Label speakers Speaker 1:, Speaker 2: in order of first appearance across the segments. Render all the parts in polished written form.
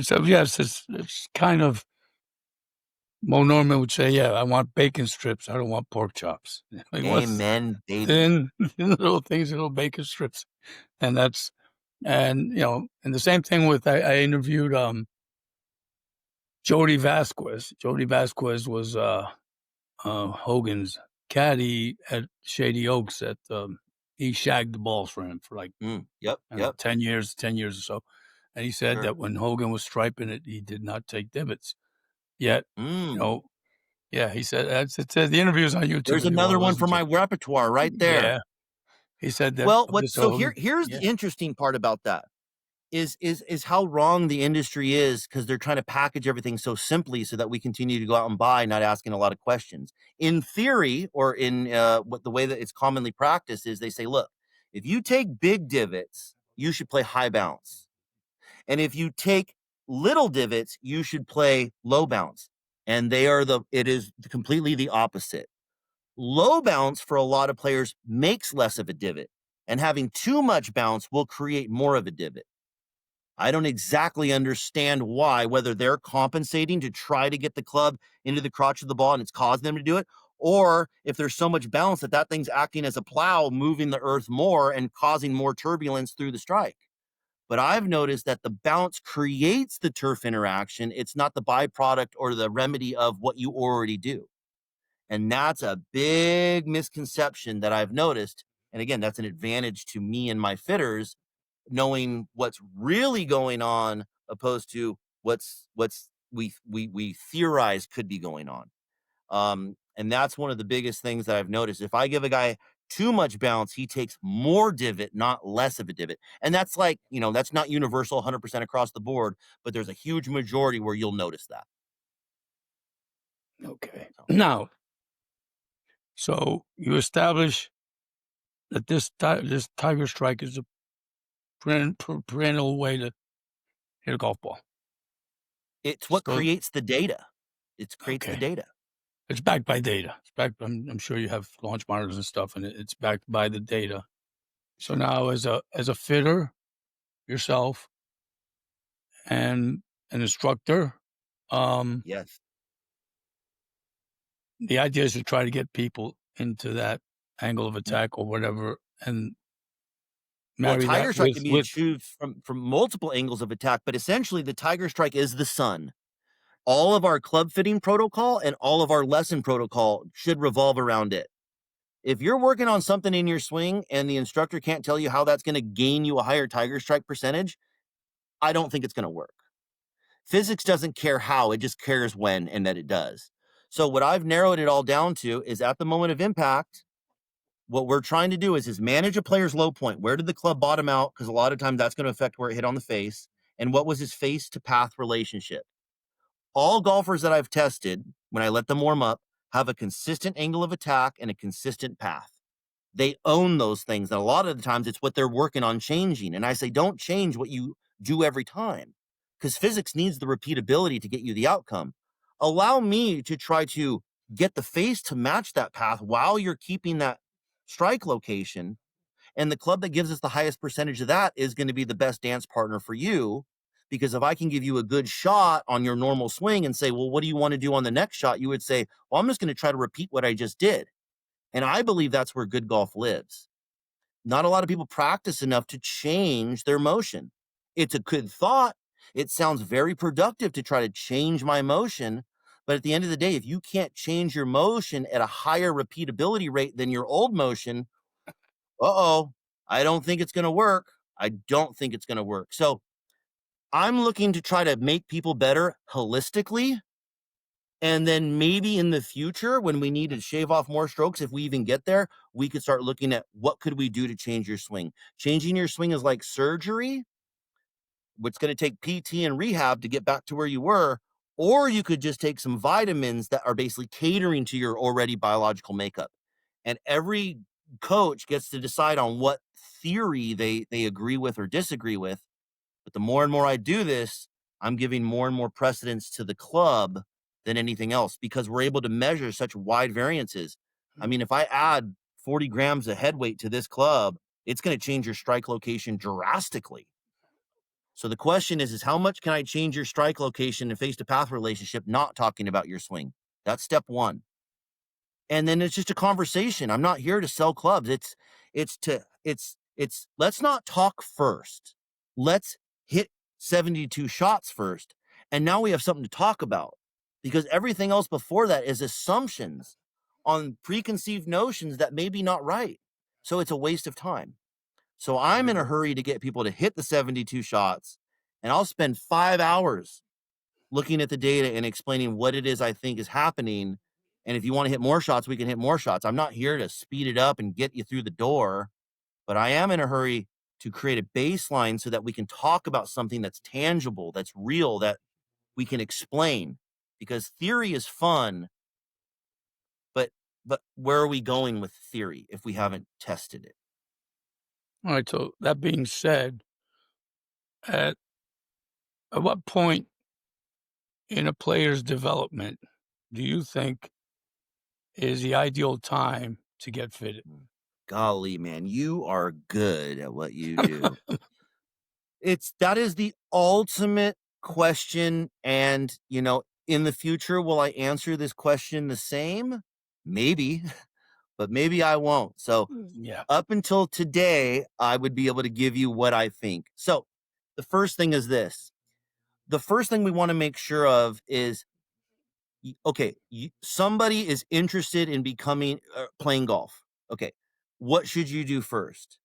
Speaker 1: So yes, it's kind of Mo Norman would say, "Yeah, I want bacon strips. I don't want pork chops." He wants
Speaker 2: Amen, baby.
Speaker 1: thin, little things, little bacon strips, and that's and the same thing with I interviewed Jody Vasquez. Jody Vasquez was Hogan's caddy at Shady Oaks. He shagged the balls for him for like
Speaker 2: Yep,
Speaker 1: I don't know,
Speaker 2: yep.
Speaker 1: 10 years or so. And he said
Speaker 2: Sure.
Speaker 1: that when Hogan was striping it, he did not take divots. Yet, you
Speaker 2: Mm.
Speaker 1: know, yeah, he said the interview's on YouTube
Speaker 2: There's
Speaker 1: if you want
Speaker 2: another
Speaker 1: to
Speaker 2: one
Speaker 1: listen
Speaker 2: for
Speaker 1: to
Speaker 2: my
Speaker 1: it.
Speaker 2: repertoire right there.
Speaker 1: Yeah, he said that
Speaker 2: Well,
Speaker 1: Mr. Hogan.
Speaker 2: here's
Speaker 1: Yeah,
Speaker 2: the interesting part about that is how wrong the industry is because they're trying to package everything so simply so that we continue to go out and buy, not asking a lot of questions. In theory, or in what the way that it's commonly practiced is they say, look, if you take big divots, you should play high bounce. And if you take little divots, you should play low bounce. And it is completely the opposite. Low bounce for a lot of players makes less of a divot, and having too much bounce will create more of a divot. I don't exactly understand why, whether they're compensating to try to get the club into the crotch of the ball and it's causing them to do it, or if there's so much bounce that thing's acting as a plow, moving the earth more and causing more turbulence through the strike. But I've noticed that the bounce creates the turf interaction. It's not the byproduct or the remedy of what you already do. And that's a big misconception that I've noticed. And again, that's an advantage to me and my fitters, knowing what's really going on opposed to what's we theorize could be going on. And that's one of the biggest things that I've noticed. If I give a guy too much bounce, he takes more divot, not less of a divot. And that's like, that's not universal 100% across the board, but there's a huge majority where you'll notice that.
Speaker 1: okay. Now, so you establish that this tiger strike is a perennial way to hit a golf ball.
Speaker 2: It's what
Speaker 1: So
Speaker 2: creates the data. It creates the
Speaker 1: okay,
Speaker 2: data.
Speaker 1: it's backed by data. It's backed. I'm sure you have launch monitors and stuff, and it's backed by the data. So
Speaker 2: Sure.
Speaker 1: now, as a fitter yourself and an instructor, um,
Speaker 2: Yes.
Speaker 1: the idea is to try to get people into that angle of attack or whatever, and
Speaker 2: Well,
Speaker 1: marry that
Speaker 2: tiger strike can be
Speaker 1: with
Speaker 2: achieved from multiple angles of attack, but essentially the tiger strike is the sun. All of our club fitting protocol and all of our lesson protocol should revolve around it. If you're working on something in your swing and the instructor can't tell you how that's going to gain you a higher tiger strike percentage, I don't think it's going to work. Physics doesn't care how, it just cares when and that it does. So what I've narrowed it all down to is at the moment of impact, what we're trying to do is manage a player's low point. Where did the club bottom out? Because a lot of times that's going to affect where it hit on the face. And what was his face to path relationship? All golfers that I've tested, when I let them warm up, have a consistent angle of attack and a consistent path. They own those things. And a lot of the times it's what they're working on changing. And I say, don't change what you do every time because physics needs the repeatability to get you the outcome. Allow me to try to get the face to match that path while you're keeping that strike location. And the club that gives us the highest percentage of that is going to be the best dance partner for you. Because if I can give you a good shot on your normal swing and say, well, what do you want to do on the next shot? You would say, well, I'm just going to try to repeat what I just did. And I believe that's where good golf lives. Not a lot of people practice enough to change their motion. It's a good thought. It sounds very productive to try to change my motion. But at the end of the day, if you can't change your motion at a higher repeatability rate than your old motion, I don't think it's going to work. I don't think it's going to work. So I'm looking to try to make people better holistically. And then maybe in the future, when we need to shave off more strokes, if we even get there, we could start looking at what could we do to change your swing. Changing your swing is like surgery, which is going to take PT and rehab to get back to where you were. Or you could just take some vitamins that are basically catering to your already biological makeup. And every coach gets to decide on what theory they agree with or disagree with. But the more and more I do this, I'm giving more and more precedence to the club than anything else because we're able to measure such wide variances. I mean, if I add 40 grams of head weight to this club, it's going to change your strike location drastically. So the question is how much can I change your strike location and face to path relationship, not talking about your swing? That's step one. And then it's just a conversation. I'm not here to sell clubs. It's let's not talk first. Let's hit 72 shots first. And now we have something to talk about, because everything else before that is assumptions on preconceived notions that may be not right. So it's a waste of time. So
Speaker 1: I
Speaker 2: I'm in a
Speaker 1: agree.
Speaker 2: hurry to get people to hit the 72 shots, and I'll spend 5 hours looking at the data and explaining what it is I think is happening. And if you want to hit more shots, we can hit more shots. I'm not here to speed it up and get you through the door, but I am in a hurry to create a baseline so that we can talk about something that's tangible, that's real, that we can explain. Because theory is fun, but where are we going with theory if we haven't tested it?
Speaker 1: All right, so that being said, at what point in a player's development do you think is the ideal time to get fitted?
Speaker 2: Golly, man, you are good at what you do. That is the ultimate question, and, in the future, will I answer this question the same? Maybe, but maybe I won't. So,
Speaker 1: Yeah,
Speaker 2: up until today, I would be able to give you what I think. So, the first thing is this. The first thing we wanna make sure of is, okay, somebody is interested in playing golf. Okay, what should you do first?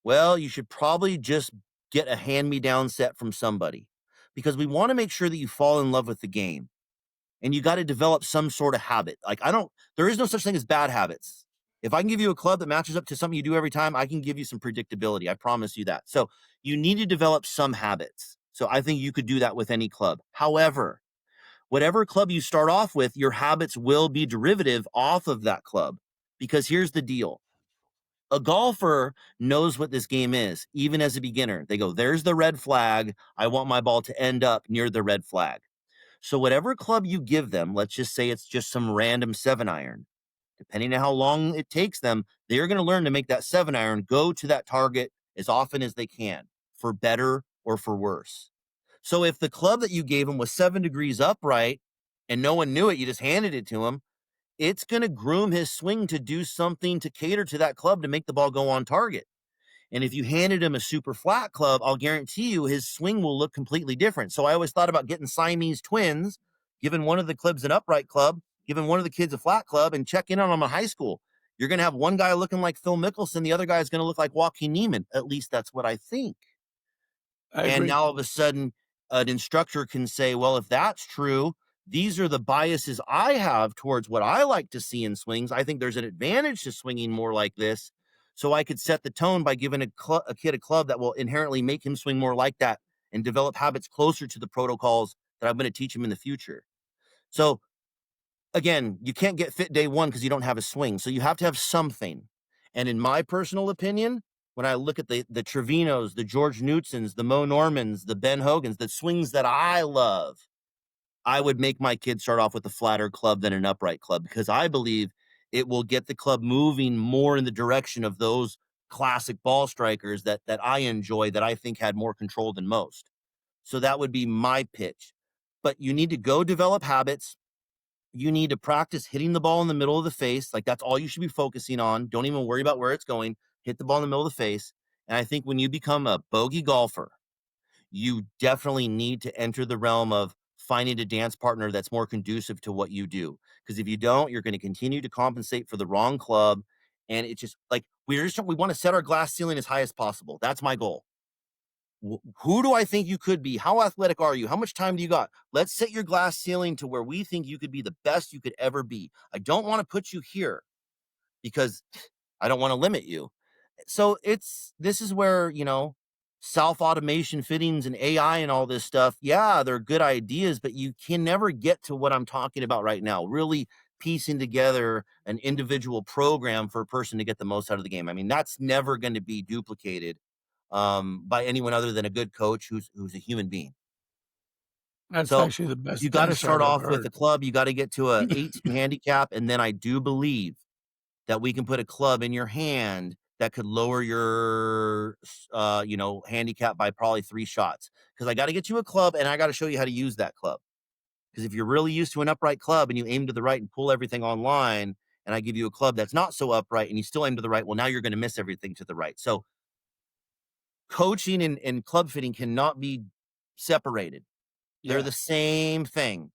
Speaker 2: Well, you should probably just get a hand-me-down set from somebody, because we wanna make sure that you fall in love with the game, and you gotta develop some sort of habit. Like, there is no such thing as bad habits. If I can give you a club that matches up to something you do every time, I can give you some predictability. I promise you that. So, you need to develop some habits. So, I think you could do that with any club. However, whatever club you start off with, your habits will be derivative off of that club, because here's the deal. A golfer knows what this game is, even as a beginner. They go, there's the red flag. I want my ball to end up near the red flag. So, whatever club you give them, let's just say it's just some random 7-iron, depending on how long it takes them, they're going to learn to make that 7-iron go to that target as often as they can, for better or for worse. So, if the club that you gave them was 7 degrees upright and no one knew it, you just handed it to him, it's going to groom his swing to do something to cater to that club to make the ball go on target. And if you handed him a super flat club, I'll guarantee you his swing will look completely different. So I always thought about getting Siamese twins, giving one of the clubs an upright club, giving one of the kids a flat club, and check in on them in high school. You're going to have one guy looking like Phil Mickelson, the other guy is going to look like Joaquin Neiman. At least that's what I think.
Speaker 1: I
Speaker 2: And
Speaker 1: agree.
Speaker 2: now all of a sudden, an instructor can say, well, if that's true, these are the biases I have towards what I like to see in swings. I think there's an advantage to swinging more like this. So I could set the tone by giving a kid a club that will inherently make him swing more like that and develop habits closer to the protocols that I'm going to teach him in the future. So again, you can't get fit day one because you don't have a swing. So you have to have something. And in my personal opinion, when I look at the Trevinos, the George Knudsen's, the Mo Normans, the Ben Hogans, the swings that I love, I would make my kids start off with a flatter club than an upright club, because I believe it will get the club moving more in the direction of those classic ball strikers that I enjoy, that I think had more control than most. So that would be my pitch. But you need to go develop habits. You need to practice hitting the ball in the middle of the face. Like, that's all you should be focusing on. Don't even worry about where it's going. Hit the ball in the middle of the face. And I think when you become a bogey golfer, you definitely need to enter the realm of finding a dance partner that's more conducive to what you do. Because if you don't, you're going to continue to compensate for the wrong club. And it's just like, we want to set our glass ceiling as high as possible. That's my goal. Who do I think you could be? How athletic are you? How much time do you got? Let's set your glass ceiling to where we think you could be the best you could ever be. I don't want to put you here because I don't want to limit you. So this is where, self-automation fittings and AI and all this stuff, yeah, they're good ideas, but you can never get to what I'm talking about right now, really piecing together an individual program for a person to get the most out of the game. I mean, that's never going to be duplicated by anyone other than a good coach who's a human being.
Speaker 1: That's
Speaker 2: So
Speaker 1: actually the
Speaker 2: you
Speaker 1: best
Speaker 2: got to
Speaker 1: answer
Speaker 2: start
Speaker 1: I've ever
Speaker 2: off with
Speaker 1: heard.
Speaker 2: a club. You got to get to a 18 handicap, and then I do believe that we can put a club in your hand that could lower your, handicap by probably 3 shots. Because I got to get you a club and I got to show you how to use that club. Because if you're really used to an upright club and you aim to the right and pull everything online, and I give you a club that's not so upright and you still aim to the right, well, now you're going to miss everything to the right. So coaching and club fitting cannot be separated. They're
Speaker 1: Yeah.
Speaker 2: the same thing.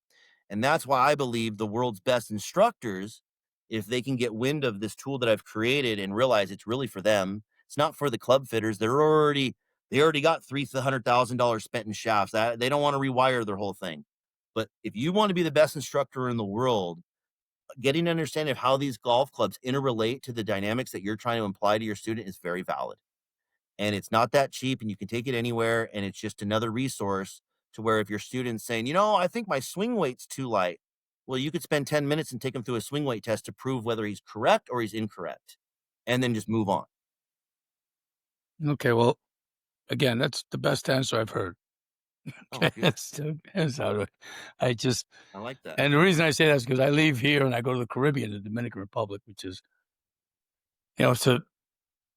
Speaker 2: And that's why I believe the world's best instructors, if they can get wind of this tool that I've created and realize it's really for them, it's not for the club fitters. They already got $300,000 spent in shafts. They don't want to rewire their whole thing. But if you want to be the best instructor in the world, getting an understanding of how these golf clubs interrelate to the dynamics that you're trying to imply to your student is very valid. And it's not that cheap, and you can take it anywhere, and it's just another resource to where if your student's saying, I think my swing weight's too light, well, you could spend 10 minutes and take him through a swing weight test to prove whether he's correct or he's incorrect, and then just move on.
Speaker 1: Okay, well, again, that's the best answer I've heard.
Speaker 2: Oh, good.
Speaker 1: That's how I just
Speaker 2: I like that.
Speaker 1: and the reason I say that is because I leave here and I go to the Caribbean, the Dominican Republic, which is, it's a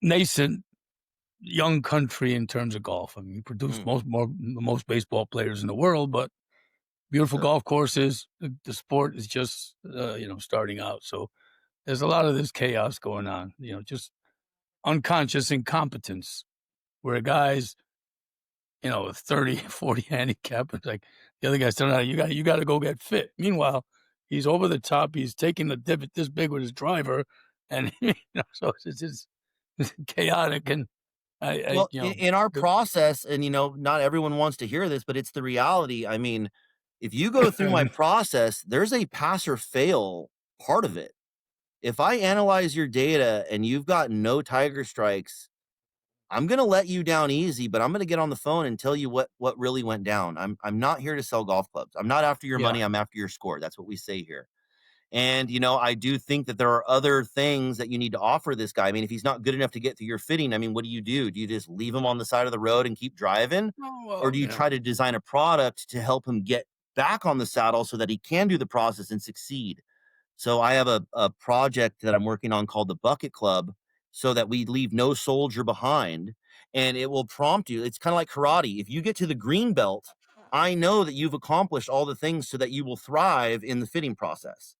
Speaker 1: nascent young country in terms of golf. I mean, we produce
Speaker 2: Mm,
Speaker 1: the most baseball players in the world, but beautiful
Speaker 2: sure.
Speaker 1: golf courses. The sport is just starting out. So there's a lot of this chaos going on. Just unconscious incompetence where guys, 30, 40 handicap. It's like the other guy's telling out, you got to go get fit. Meanwhile, he's over the top. He's taking the divot this big with his driver, and so it's just chaotic. And I
Speaker 2: Well, in our process, and not everyone wants to hear this, but it's the reality. I mean, if you go through my process, there's a pass or fail part of it. If I analyze your data and you've got no tiger strikes, I'm gonna let you down easy, but I'm gonna get on the phone and tell you what really went down. I'm not here to sell golf clubs. I'm not after your
Speaker 1: yeah,
Speaker 2: money. I'm after your score. That's what we say here. And I do think that there are other things that you need to offer this guy. I mean, if he's not good enough to get through your fitting, I mean, what do you do? Do you just leave him on the side of the road and keep driving,
Speaker 1: oh
Speaker 2: or
Speaker 1: well,
Speaker 2: do you try to design a product to help him get back on the saddle so that he can do the process and succeed? So I have a project that I'm working on called the Bucket Club, so that we leave no soldier behind, and it will prompt you. It's kind of like karate. If you get to the green belt, I know that you've accomplished all the things so that you will thrive in the fitting process.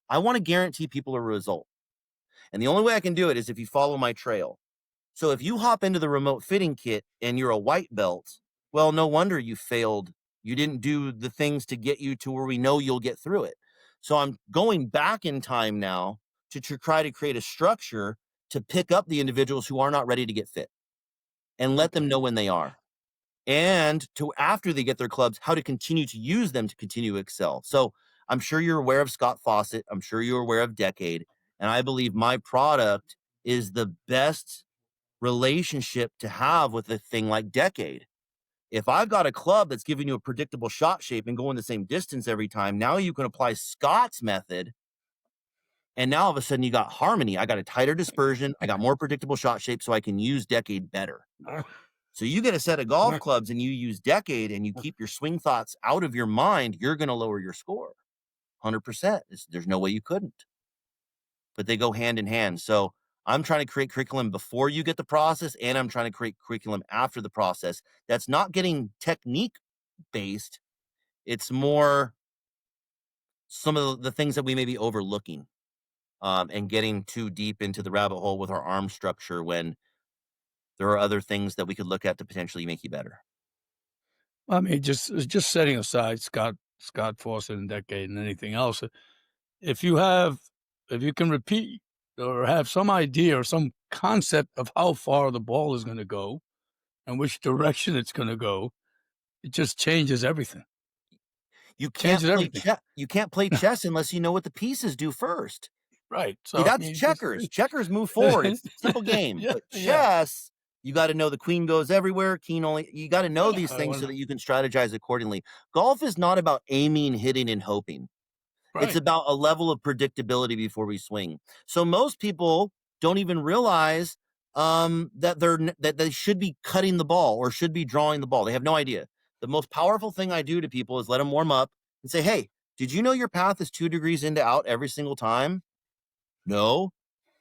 Speaker 2: I want to guarantee people a result. And the only way I can do it is if you follow my trail. So if you hop into the remote fitting kit and you're a white belt, well, no wonder you failed. You didn't do the things to get you to where we know you'll get through it. So I'm going back in time now to try to create a structure to pick up the individuals who are not ready to get fit and let them
Speaker 1: okay.
Speaker 2: know when they are. And to, after they get their clubs, how to continue to use them to continue to excel. So I'm sure you're aware of Scott Fawcett. I'm sure you're aware of Decade. And I believe my product is the best relationship to have with a thing like Decade. If I've got a club that's giving you a predictable shot shape and going the same distance every time, now you can apply Scott's method. And now all of a sudden you got harmony. I got a tighter dispersion. I got more predictable shot shape, so I can use Decade better. So you get a set of golf clubs and you use Decade and you keep your swing thoughts out of your mind, you're going to lower your score 100%. There's no way you couldn't, but they go hand in hand. So I'm trying to create curriculum before you get the process, and I'm trying to create curriculum after the process. That's not getting technique based. It's more some of the things that we may be overlooking, and getting too deep into the rabbit hole with our arm structure when there are other things that we could look at to potentially make you better.
Speaker 1: I mean, just setting aside Scott Fawcett and Decade and anything else. If you have, if you can repeat or have some idea or some concept of how far the ball is going to go and which direction it's going to go, it just changes everything.
Speaker 2: You can't
Speaker 1: Changes
Speaker 2: play
Speaker 1: everything.
Speaker 2: chess. You can't play chess unless you know what the pieces do first.
Speaker 1: Right.
Speaker 2: Yeah,
Speaker 1: So I
Speaker 2: that's
Speaker 1: mean,
Speaker 2: checkers. Checkers move forward. It's a simple game.
Speaker 1: yeah,
Speaker 2: But
Speaker 1: yeah,
Speaker 2: chess, you got to know the queen goes everywhere. King only. You got to know
Speaker 1: yeah.
Speaker 2: these
Speaker 1: I
Speaker 2: things
Speaker 1: want
Speaker 2: so that you can strategize accordingly. Golf is not about aiming, hitting, and hoping. It's
Speaker 1: right.
Speaker 2: about a level of predictability before we swing. So most people don't even realize that they should be cutting the ball or should be drawing the ball. They have no idea. The most powerful thing I do to people is let them warm up and say, "Hey, did you know your path is 2 degrees in to out every single time?" No.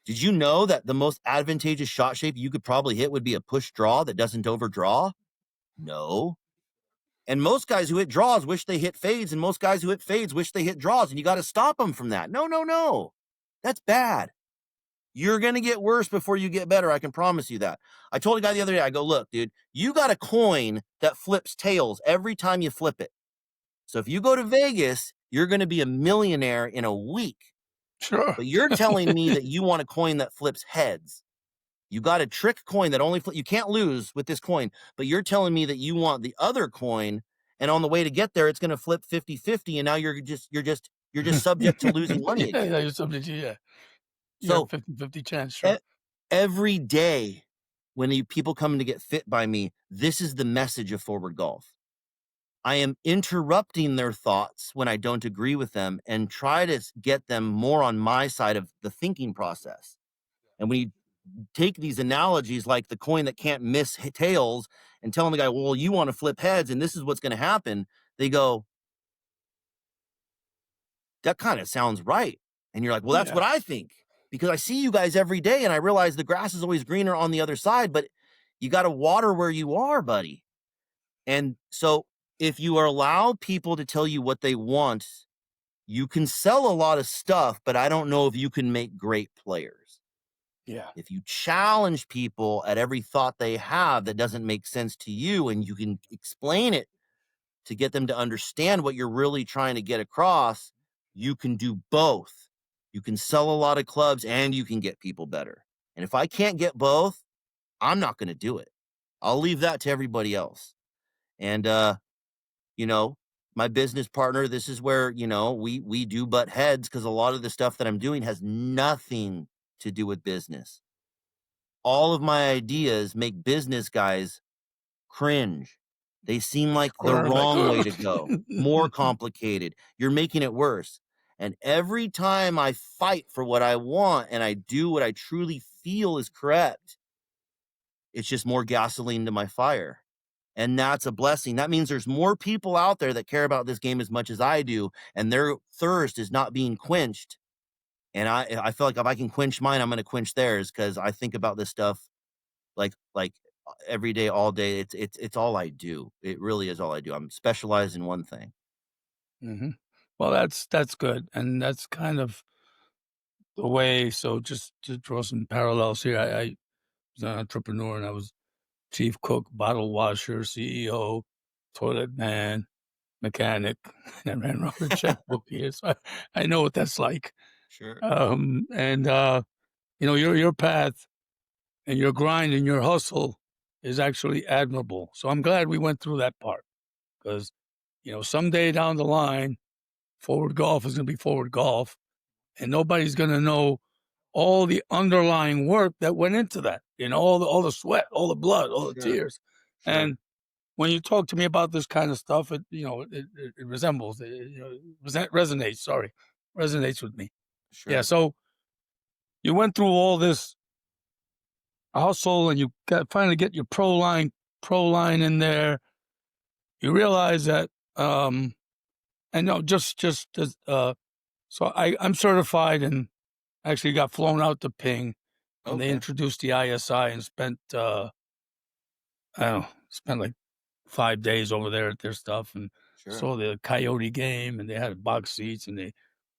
Speaker 2: Did you know that the most advantageous shot shape you could probably hit would be a push draw that doesn't overdraw? No. And most guys who hit draws wish they hit fades, and most guys who hit fades wish they hit draws, and you got to stop them from that. No, no, no. That's bad. You're going to get worse before you get better. I can promise you that. I told a guy the other day, I go, look, dude, you got a coin that flips tails every time you flip it. So if you go to Vegas, you're going to be a millionaire in a week.
Speaker 1: Sure.
Speaker 2: But you're telling me that you want a coin that flips heads. You got a trick coin that only you can't lose with this coin, but you're telling me that you want the other coin, and on the way to get there, it's going to flip 50-50, and now you're just subject to losing money
Speaker 1: Yeah,
Speaker 2: again.
Speaker 1: yeah, you're subject to, yeah. You got a
Speaker 2: So
Speaker 1: 50-50 chance,
Speaker 2: e-
Speaker 1: sure.
Speaker 2: every day when people come to get fit by me, this is the message of Forward Golf. I am interrupting their thoughts when I don't agree with them and try to get them more on my side of the thinking process. And when you take these analogies like the coin that can't miss tails and telling the guy, well, you want to flip heads and this is what's going to happen. They go, that kind of sounds right. And you're like, well, that's
Speaker 1: Yeah.
Speaker 2: what I think because I see you guys every day and I realize the grass is always greener on the other side, but you got to water where you are, buddy. And so if you allow people to tell you what they want, you can sell a lot of stuff, but I don't know if you can make great players.
Speaker 1: Yeah.
Speaker 2: If you challenge people at every thought they have that doesn't make sense to you and you can explain it to get them to understand what you're really trying to get across, you can do both. You can sell a lot of clubs and you can get people better. And if I can't get both, I'm not going to do it. I'll leave that to everybody else. And you know, my business partner, this is where, we do butt heads because a lot of the stuff that I'm doing has nothing to do with business. All of my ideas make business guys cringe. They seem like the
Speaker 1: Or like,
Speaker 2: wrong way
Speaker 1: ugh.
Speaker 2: to go, more complicated. You're making it worse. And every time I fight for what I want and I do what I truly feel is correct, it's just more gasoline to my fire. And that's a blessing. That means there's more people out there that care about this game as much as I do, and their thirst is not being quenched. And I feel like if I can quench mine, I'm going to quench theirs because I think about this stuff like every day, all day. It's all I do. It really is all I do. I'm specialized in one thing.
Speaker 1: Mhm. Well, that's good, and that's kind of the way. So just to draw some parallels here, I was an entrepreneur, and I was chief cook, bottle washer, CEO, toilet man, mechanic, and I ran around the checkbook here, so I know what that's like.
Speaker 2: Sure.
Speaker 1: And, your path and your grind and your hustle is actually admirable. So I'm glad we went through that part because, someday down the line, forward golf is going to be forward golf, and nobody's going to know all the underlying work that went into that, all the sweat, all the blood, all the
Speaker 2: Sure.
Speaker 1: tears.
Speaker 2: Sure.
Speaker 1: And when you talk to me about this kind of stuff, it resembles, resonates, sorry, resonates with me. Yeah.
Speaker 2: Sure.
Speaker 1: So you went through all this hustle and you finally get your pro line in there. You realize that, and no, just as, so I'm certified and actually got flown out to Ping when they
Speaker 2: Okay.
Speaker 1: introduced the ISI and spent like 5 days over there at their stuff and
Speaker 2: Sure.
Speaker 1: saw the Coyote game, and they had box seats, and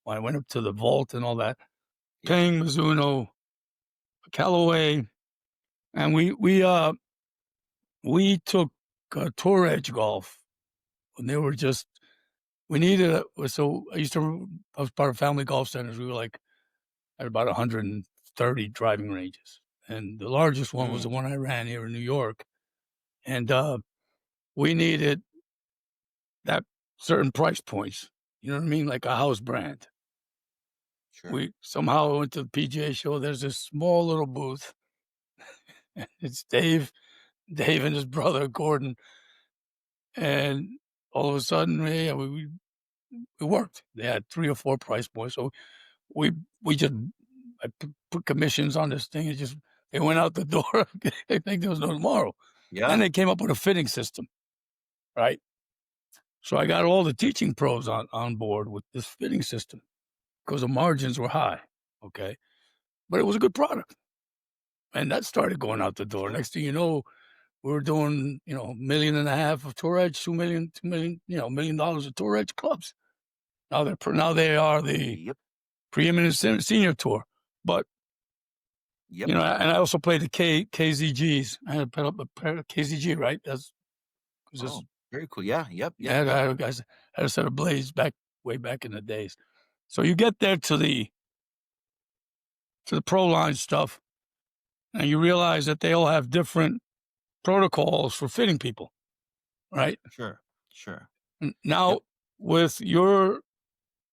Speaker 1: when I went up to the vault and all that,
Speaker 2: Yeah.
Speaker 1: Ping, Mizuno, Callaway, and we took Tour Edge Golf when they were just we needed so I was part of Family Golf Centers. We were like at about 130 driving ranges, and the largest one was the
Speaker 2: Mm,
Speaker 1: one I ran here in New York, and we needed that certain price points. You know what I mean? Like a house brand.
Speaker 2: sure.
Speaker 1: We somehow went to the PGA show. There's this small little booth. It's Dave and his brother Gordon, and all of a sudden, we worked. They had 3 or 4 price points, so we we just I put commissions on this thing. It just they went out the door. I think there was no tomorrow. Then
Speaker 2: Yeah.
Speaker 1: they came up with a fitting system, right? So I got all the teaching pros on board with this fitting system because the margins were high. Okay. but it was a good product, and that started going out the door.
Speaker 2: Sure.
Speaker 1: Next thing you know, we were doing, $1.5 million of tour edge, 2 million, $1 million of tour edge clubs. Now they are the
Speaker 2: Yep.
Speaker 1: preeminent senior tour. But,
Speaker 2: Yep.
Speaker 1: and I also played the KZGs. I had to put up a pair of KZG, right? That's 'cause this
Speaker 2: Oh, very cool. Yeah. Yep. Yep.
Speaker 1: yeah,
Speaker 2: Yep.
Speaker 1: I had a set of blades way back in the days. So you get there to the pro line stuff, and you realize that they all have different protocols for fitting people, right?
Speaker 2: Sure. Sure.
Speaker 1: Now,
Speaker 2: Yep.
Speaker 1: with your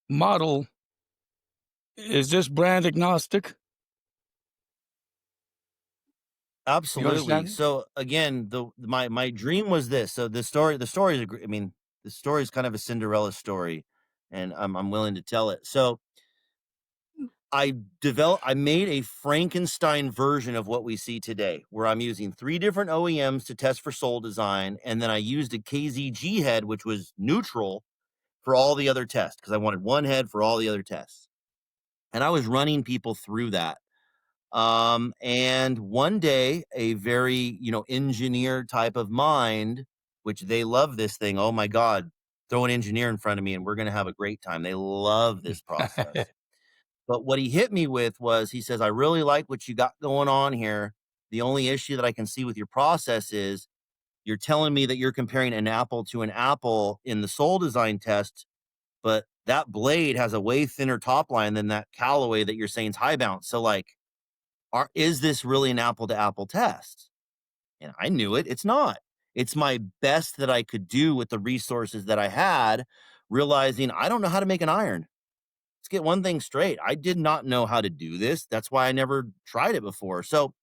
Speaker 1: model, is this brand agnostic? You
Speaker 2: Absolutely.
Speaker 1: understand?
Speaker 2: So again, my dream was this. So the story is I mean, the story is kind of a Cinderella story, and I'm willing to tell it. So I made a Frankenstein version of what we see today, where I'm using 3 different OEMs to test for sole design, and then I used a KZG head, which was neutral for all the other tests, because I wanted one head for all the other tests. And I was running people through that. And one day, a very, engineer type of mind, which they love this thing. Oh my God, throw an engineer in front of me and we're going to have a great time. They love this process. But what he hit me with was he says, I really like what you got going on here. The only issue that I can see with your process is you're telling me that you're comparing an apple to an apple in the sole design test, but that blade has a way thinner top line than that Callaway that you're saying is high bounce. So, like, is this really an apple to apple test? And I knew it. It's not. It's my best that I could do with the resources that I had, realizing I don't know how to make an iron. Let's get one thing straight. I did not know how to do this. That's why I never tried it before. So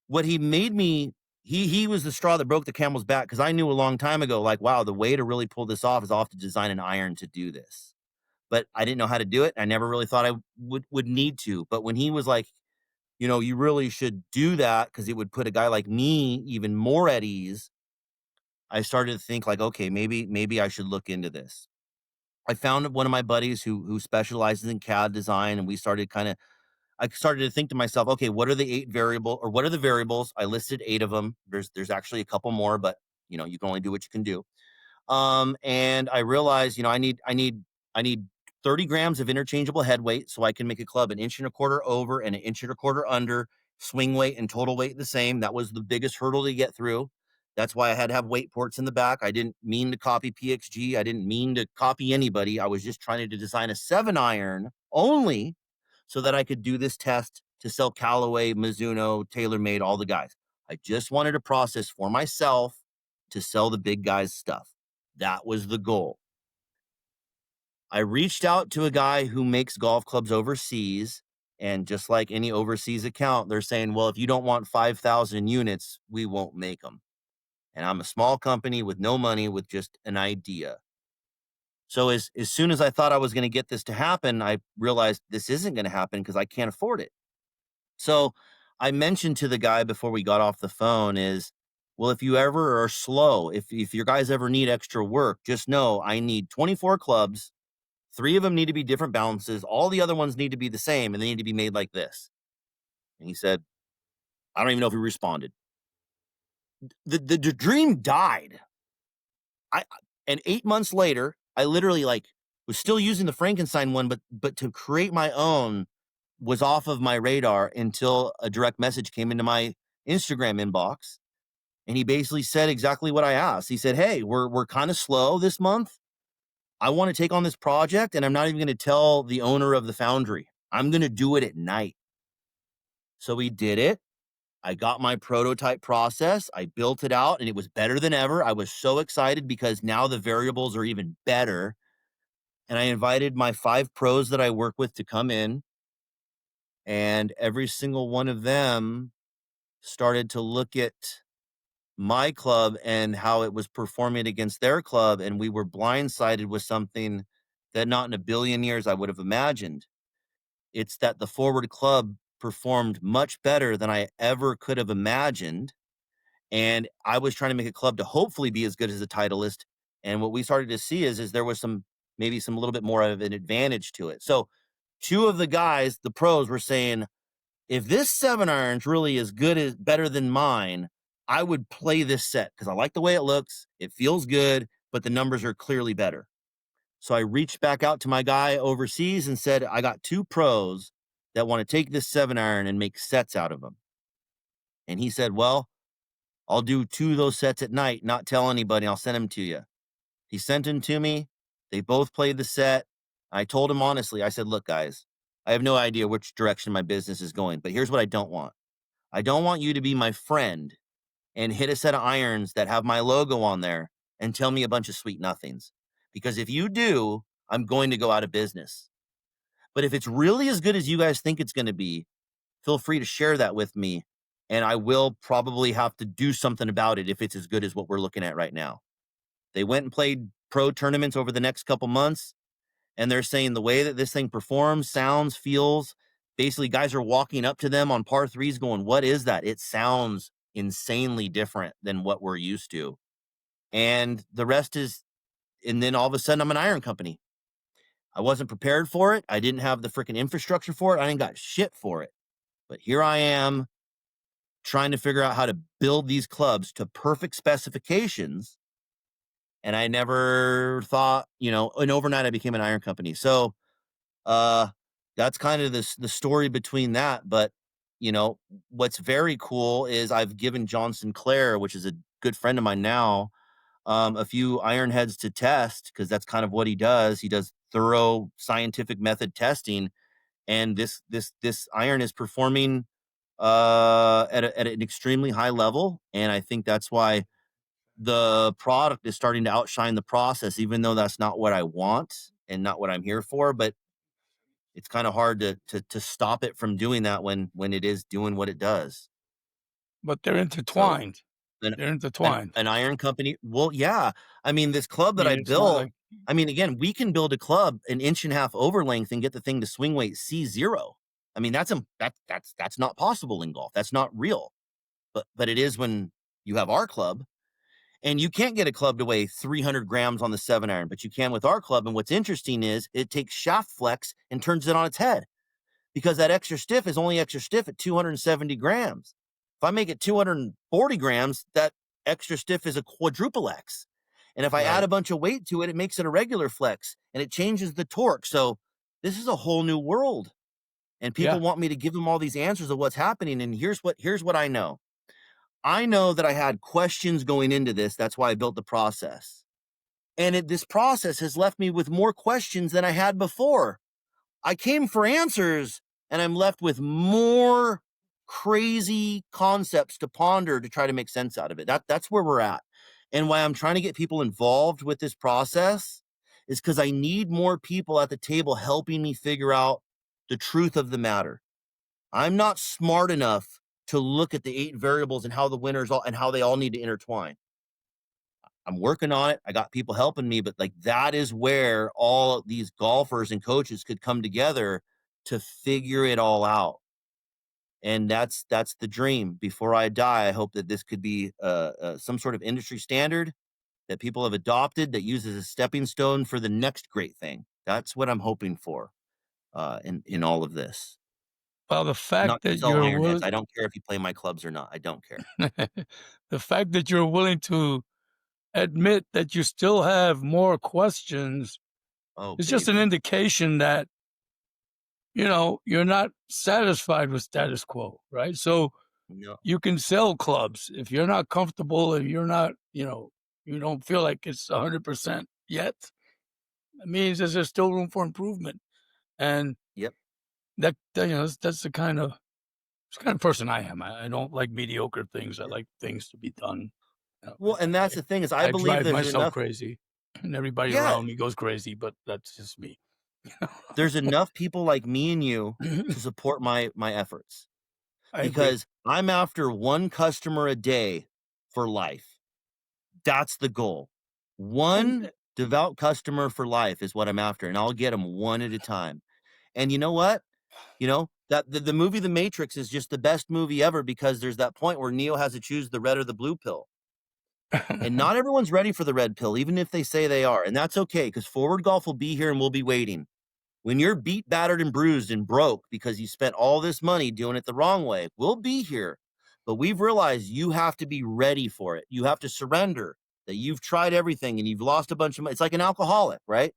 Speaker 2: what he made me he was the straw that broke the camel's back, because I knew a long time ago, like, wow, the way to really pull this off is I'll have to design an iron to do this. But I didn't know how to do it. I never really thought I would need to. But when he was like, you really should do that because it would put a guy like me even more at ease. I started to think like, okay, maybe I should look into this. I found one of my buddies who specializes in CAD design, and I started to think to myself, okay, what are the what are the variables? I listed 8 of them. There's actually a couple more, but you can only do what you can do. And I realized, I need 30 grams of interchangeable head weight so I can make a club 1.25 inches over and 1.25 inches under, swing weight and total weight the same. That was the biggest hurdle to get through. That's why I had to have weight ports in the back. I didn't mean to copy PXG. I didn't mean to copy anybody. I was just trying to design a 7-iron only so that I could do this test to sell Callaway, Mizuno, TaylorMade, all the guys. I just wanted a process for myself to sell the big guys stuff. That was the goal. I reached out to a guy who makes golf clubs overseas. And just like any overseas account, they're saying, well, if you don't want 5,000 units, we won't make them. And I'm a small company with no money, with just an idea. So as soon as I thought I was going to get this to happen, I realized this isn't going to happen because I can't afford it. So I mentioned to the guy before we got off the phone is, well, if you ever are slow, if your guys ever need extra work, just know I need 24 clubs. 3 of them need to be different balances. All the other ones need to be the same, and they need to be made like this. And he said, I don't even know if he responded. The dream died. I and 8 months later, I literally was still using the Frankenstein one, but to create my own was off of my radar until a direct message came into my Instagram inbox. And he basically said exactly what I asked. He said, hey, we're kind of slow this month. I want to take on this project, and I'm not even going to tell the owner of the foundry. I'm going to do it at night. So we did it. I got my prototype process. I built it out, and it was better than ever. I was so excited because now the variables are even better. And I invited my 5 pros that I work with to come in, and every single one of them started to look at my club and how it was performing against their club. And we were blindsided with something that not in a billion years I would have imagined. It's that the forward club performed much better than I ever could have imagined. And I was trying to make a club to hopefully be as good as the Titleist. And what we started to see is there was maybe some a little bit more of an advantage to it. So 2 of the guys, the pros, were saying, if this 7-iron's really as good as better than mine, I would play this set because I like the way it looks. It feels good, but the numbers are clearly better. So I reached back out to my guy overseas and said, I got 2 pros that want to take this 7-iron and make sets out of them. And he said, well, I'll do 2 of those sets at night, not tell anybody. I'll send them to you. He sent them to me. They both played the set. I told him honestly, I said, look, guys, I have no idea which direction my business is going, but here's what I don't want. I don't want you to be my friend and hit a set of irons that have my logo on there and tell me a bunch of sweet nothings. Because if you do, I'm going to go out of business. But if it's really as good as you guys think it's going to be, feel free to share that with me. And I will probably have to do something about it if it's as good as what we're looking at right now. They went and played pro tournaments over the next couple months. And they're saying the way that this thing performs, sounds, feels, basically guys are walking up to them on par threes going, what is that? It sounds insanely different than what we're used to. And the rest is, and then all of a sudden I'm an iron company. I wasn't prepared for it. I didn't have the freaking infrastructure for it. I ain't got shit for it. But here I am trying to figure out how to build these clubs to perfect specifications. And I never thought, and overnight I became an iron company. So that's kind of the story between that. But, what's very cool is I've given John Sinclair, which is a good friend of mine now, a few iron heads to test because that's kind of what he does. He does thorough scientific method testing, and this iron is performing at an extremely high level. And I think that's why the product is starting to outshine the process, even though that's not what I want and not what I'm here for. But it's kind of hard to stop it from doing that when it is doing what it does.
Speaker 1: But they're
Speaker 2: So
Speaker 1: intertwined.
Speaker 2: an
Speaker 1: They're intertwined.
Speaker 2: an iron company, well, yeah. I mean, this club
Speaker 1: I
Speaker 2: that
Speaker 1: mean,
Speaker 2: I
Speaker 1: it's not
Speaker 2: built,
Speaker 1: like
Speaker 2: I mean, again, we can build a club an inch and a half over length and get the thing to swing weight C0. I mean, that's not possible in golf. That's not real. But it is when you have our club. And you can't get a club to weigh 300 grams on the 7-iron, but you can with our club. And what's interesting is it takes shaft flex and turns it on its head because that extra stiff is only extra stiff at 270 grams. If I make it 240 grams, that extra stiff is a quadruple X. And if I add
Speaker 1: right.
Speaker 2: a bunch of weight to it, it makes it a regular flex and it changes the torque. So this is a whole new world. And people
Speaker 1: Yeah.
Speaker 2: want me to give them all these answers of what's happening. And here's what I know. I know that I had questions going into this. That's why I built the process. And this process has left me with more questions than I had before. I came for answers and I'm left with more crazy concepts to ponder to try to make sense out of it. That's where we're at. And why I'm trying to get people involved with this process is because I need more people at the table helping me figure out the truth of the matter. I'm not smart enough to look at the 8 variables and how the winners all and how they all need to intertwine. I'm working on it. I got people helping me, but like that is where all these golfers and coaches could come together to figure it all out. And that's the dream. Before I die, I hope that this could be some sort of industry standard that people have adopted that uses a stepping stone for the next great thing. That's what I'm hoping for in all of this.
Speaker 1: Well, the
Speaker 2: Not
Speaker 1: fact
Speaker 2: to
Speaker 1: that
Speaker 2: sell
Speaker 1: you're
Speaker 2: iron heads.
Speaker 1: willing
Speaker 2: I don't care if you play my clubs or not. I don't care.
Speaker 1: the fact that you're willing to admit that you still have more questions
Speaker 2: Oh,
Speaker 1: is just an
Speaker 2: baby.
Speaker 1: indication that, you're not satisfied with status quo, right? So
Speaker 2: No.
Speaker 1: you can sell clubs. If you're not comfortable, if you're not, you don't feel like it's 100% yet, it means there's still room for improvement. And
Speaker 2: Yep.
Speaker 1: that's the kind of person I am. I don't like mediocre things. I
Speaker 2: Yep.
Speaker 1: like things to be done.
Speaker 2: Well, and that's the thing is I
Speaker 1: I
Speaker 2: believe
Speaker 1: drive
Speaker 2: there's
Speaker 1: myself
Speaker 2: enough.
Speaker 1: crazy, and everybody
Speaker 2: Yeah,
Speaker 1: around me goes crazy, but that's just me.
Speaker 2: there's enough people like me and you to support my efforts
Speaker 1: I agree.
Speaker 2: because I'm after one customer a day for life. That's the goal.
Speaker 1: And
Speaker 2: One devout customer for life is what I'm after, and I'll get them one at a time. And you know what? That the movie The Matrix is just the best movie ever because there's that point where Neo has to choose the red or the blue pill. And not everyone's ready for the red pill, even if they say they are. And that's okay because Forward Golf will be here and we'll be waiting. When you're beat, battered, and bruised and broke because you spent all this money doing it the wrong way, we'll be here. But we've realized you have to be ready for it. You have to surrender that you've tried everything and you've lost a bunch of money. It's like an alcoholic, right?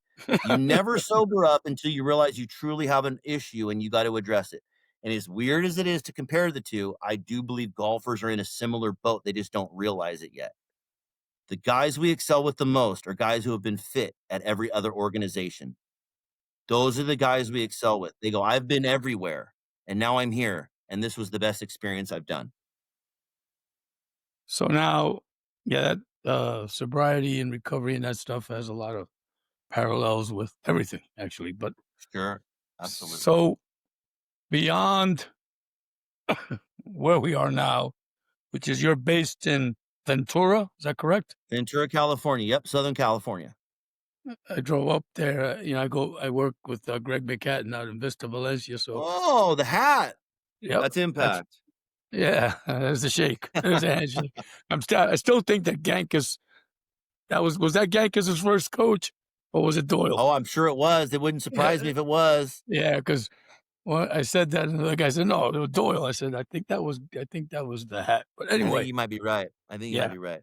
Speaker 2: You never sober up until you realize you truly have an issue and you got to address it. And as weird as it is to compare the two, I do believe golfers are in a similar boat. They just don't realize it yet. The guys we excel with the most are guys who have been fit at every other organization. Those are the guys we excel with. They go, I've been everywhere and now I'm here. And this was the best experience I've done.
Speaker 1: So now, yeah, that sobriety and recovery and that stuff has a lot of parallels with everything, actually. But
Speaker 2: Sure. Absolutely.
Speaker 1: so beyond where we are now, which is you're based in Ventura, is that correct?
Speaker 2: Ventura, California. Yep. Southern California.
Speaker 1: I drove up there. I work with Greg McCatton out in Vista, Valencia. So,
Speaker 2: Oh, the hat.
Speaker 1: yep,
Speaker 2: That's
Speaker 1: that's
Speaker 2: impact.
Speaker 1: yeah. There's the shake. There's the handshake. I still think that Gankus. Was that Gankus' first coach, or was it Doyle?
Speaker 2: Oh, I'm sure it was. It wouldn't surprise
Speaker 1: Yeah,
Speaker 2: me if it was.
Speaker 1: yeah. Because well, I said that, and the guy said, "No, it was Doyle." I said, I think that was the hat." But
Speaker 2: I think
Speaker 1: anyway,
Speaker 2: you might be right. I think you might
Speaker 1: yeah.
Speaker 2: be right.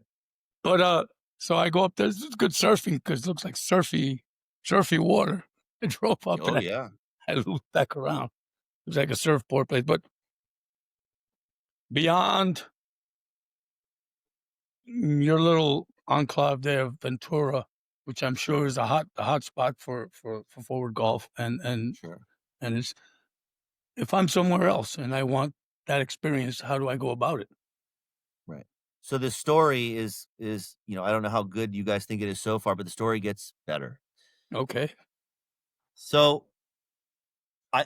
Speaker 1: But so I go up there. It's good surfing because it looks like surfy water. I drove up
Speaker 2: Oh,
Speaker 1: and
Speaker 2: yeah.
Speaker 1: I looped back around. It was like a surfboard place. But beyond your little enclave there, of Ventura, which I'm sure is a hot spot for forward golf,
Speaker 2: Sure.
Speaker 1: and it's if I'm somewhere else and I want that experience, how do I go about it?
Speaker 2: Right. So the story is, I don't know how good you guys think it is so far, but the story gets better.
Speaker 1: Okay.
Speaker 2: So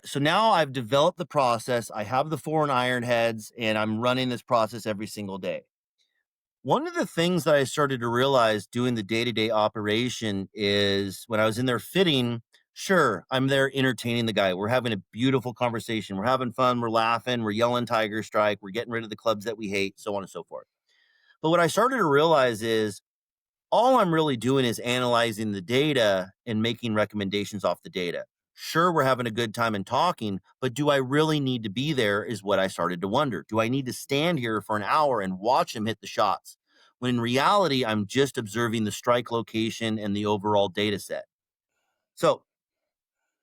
Speaker 2: so now I've developed the process. I have the foreign iron heads and I'm running this process every single day. One of the things that I started to realize doing the day-to-day operation is when I was in there fitting, sure, I'm there entertaining the guy. We're having a beautiful conversation. We're having fun. We're laughing. We're yelling Tiger Strike. We're getting rid of the clubs that we hate, so on and so forth. But what I started to realize is all I'm really doing is analyzing the data and making recommendations off the data. Sure, we're having a good time and talking, but do I really need to be there is what I started to wonder. Do I need to stand here for an hour and watch him hit the shots? When in reality, I'm just observing the strike location and the overall data set. So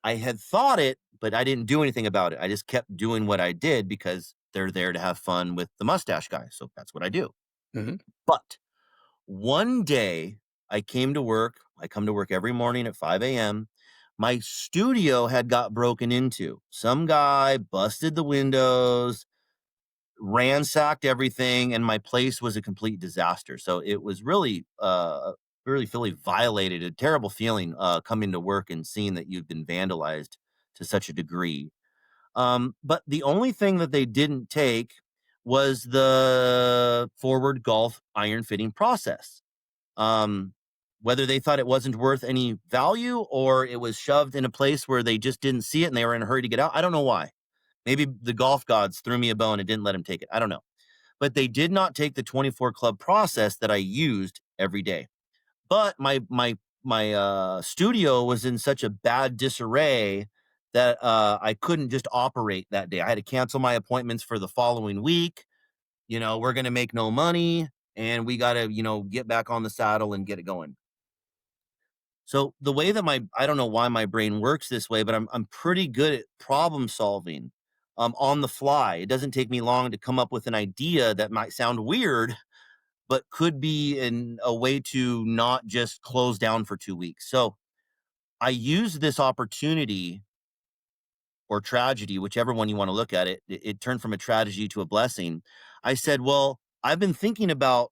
Speaker 2: I had thought it, but I didn't do anything about it. I just kept doing what I did because they're there to have fun with the mustache guy. So that's what I do.
Speaker 1: Hmm.
Speaker 2: But one day I came to work. I come to work every morning at 5 a.m. My studio had got broken into. Some guy busted the windows, ransacked everything, and my place was a complete disaster. So it was really feeling violated, a terrible feeling coming to work and seeing that you've been vandalized to such a degree. But the only thing that they didn't take was the forward golf iron fitting process. Um, Whether they thought it wasn't worth any value or it was shoved in a place where they just didn't see it and they were in a hurry to get out. I don't know why. Maybe the golf gods threw me a bone and didn't let him take it. I don't know. But they did not take the 24 club process that I used every day. But my studio was in such a bad disarray that I couldn't just operate that day. I had to cancel my appointments for the following week. We're going to make no money and we got to, get back on the saddle and get it going. So the way that I don't know why my brain works this way, but I'm pretty good at problem solving on the fly. It doesn't take me long to come up with an idea that might sound weird, but could be in a way to not just close down for 2 weeks. So I use this opportunity or tragedy, whichever one you want to look at it. It turned from a tragedy to a blessing. I said, well, I've been thinking about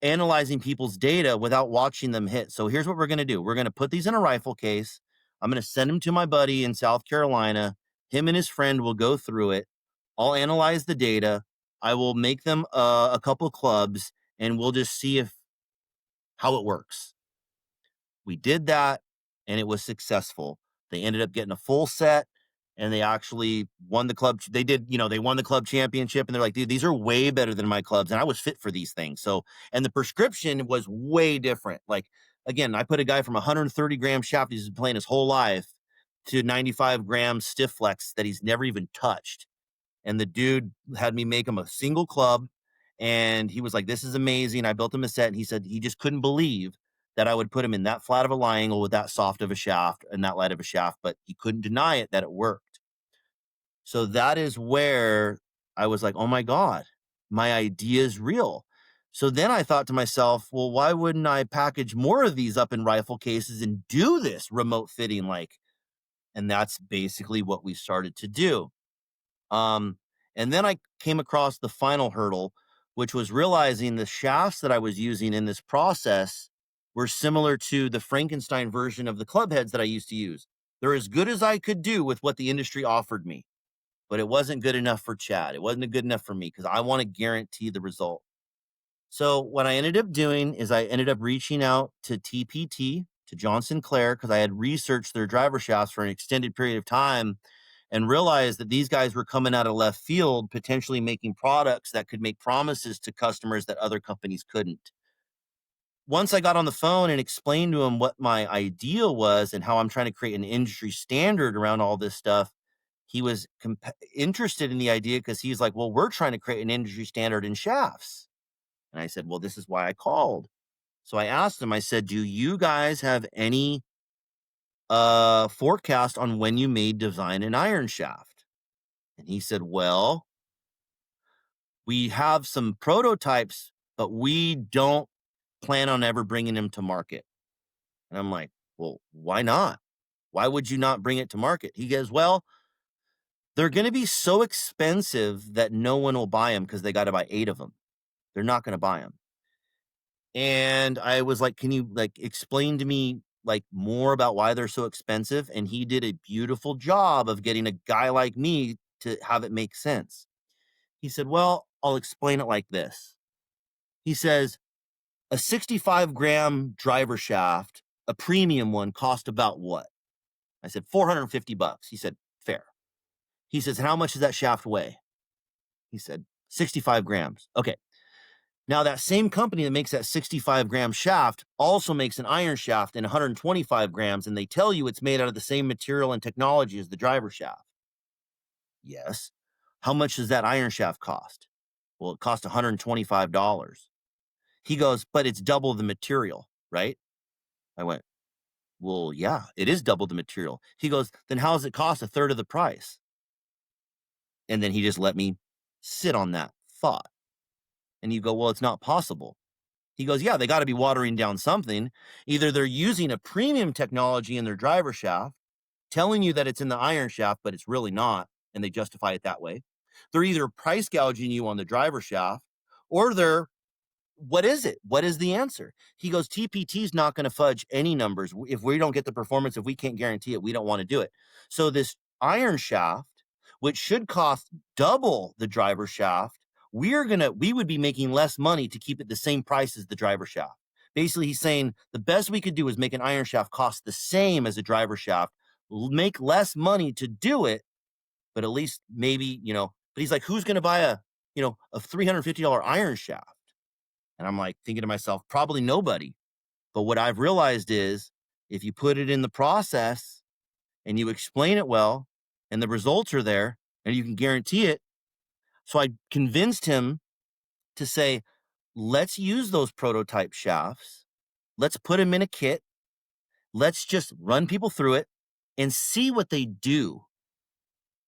Speaker 2: analyzing people's data without watching them hit. So here's what we're going to do. We're going to put these in a rifle case. I'm going to send them to my buddy in South Carolina. Him and his friend will go through it. I'll analyze the data. I will make them a couple clubs and we'll just see how it works. We did that and it was successful. They ended up getting a full set and they actually won the club. They won the club championship and they're like, dude, these are way better than my clubs. And I was fit for these things. So, and the prescription was way different. Like, again, I put a guy from 130 gram shaft he's been playing his whole life to 95 grams stiff flex that he's never even touched. And the dude had me make him a single club. And he was like, this is amazing. I built him a set. And he said he just couldn't believe that I would put him in that flat of a lie angle with that soft of a shaft and that light of a shaft, but he couldn't deny it that it worked. So that is where I was like, oh my God, my idea is real. So then I thought to myself, well, why wouldn't I package more of these up in rifle cases and do this remote fitting like? And that's basically what we started to do. Um, and then I came across the final hurdle, which was realizing the shafts that I was using in this process were similar to the Frankenstein version of the club heads that I used to use. They're as good as I could do with what the industry offered me, but it wasn't good enough for Chad. It wasn't good enough for me because I want to guarantee the result. So what I ended up doing is I ended up reaching out to TPT, to John Sinclair, because I had researched their driver shafts for an extended period of time and realized that these guys were coming out of left field, potentially making products that could make promises to customers that other companies couldn't. Once I got on the phone and explained to him what my idea was and how I'm trying to create an industry standard around all this stuff, he was interested in the idea because he's like, well, we're trying to create an industry standard in shafts. And I said, well, this is why I called. So I asked him, I said, do you guys have any forecast on when you may design an iron shaft? And he said, well, we have some prototypes, but we don't plan on ever bringing them to market. And I'm like, well, why not? Why would you not bring it to market? He goes, well, they're going to be so expensive that no one will buy them because they got to buy 8 of them. They're not going to buy them. And I was like, can you like explain to me like more about why they're so expensive? And he did a beautiful job of getting a guy like me to have it make sense. He said, well, I'll explain it like this. He says, a 65-gram driver shaft, a premium one, cost about what? I said, $450. He said, fair. He says, how much does that shaft weigh? He said, 65 grams. Okay. Now, that same company that makes that 65-gram shaft also makes an iron shaft in 125 grams, and they tell you it's made out of the same material and technology as the driver shaft. Yes. How much does that iron shaft cost? Well, it costs $125. He goes, but it's double the material, right? I went, well, yeah, it is double the material. He goes, then how does it cost a third of the price? And then he just let me sit on that thought. And you go, well, it's not possible. He goes, yeah, they got to be watering down something. Either they're using a premium technology in their driver shaft, telling you that it's in the iron shaft, but it's really not, and they justify it that way. They're either price gouging you on the driver shaft, or they're, what is it? What is the answer? He goes, TPT's not going to fudge any numbers. If we don't get the performance, if we can't guarantee it, we don't want to do it. So this iron shaft, which should cost double the driver shaft, we would be making less money to keep it the same price as the driver shaft. Basically, he's saying the best we could do is make an iron shaft cost the same as a driver shaft, make less money to do it, but at least maybe, but he's like, who's going to buy a $350 iron shaft? And I'm like thinking to myself, probably nobody. But what I've realized is if you put it in the process and you explain it well and the results are there and you can guarantee it. So I convinced him to say, let's use those prototype shafts. Let's put them in a kit. Let's just run people through it and see what they do.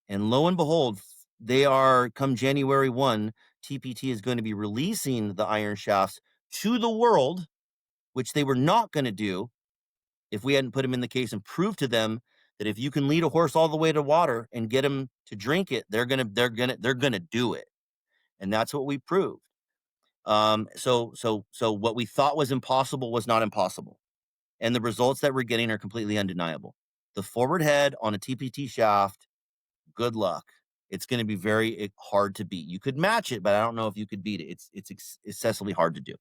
Speaker 2: And lo and behold, they are, come January 1, TPT is going to be releasing the iron shafts to the world, which they were not going to do if we hadn't put them in the case and proved to them that if you can lead a horse all the way to water and get them to drink it, they're going to do it. And that's what we proved. So what we thought was impossible was not impossible. And the results that we're getting are completely undeniable. The forward head on a TPT shaft, good luck. It's going to be very hard to beat. You could match it, but I don't know if you could beat it. It's excessively hard to do.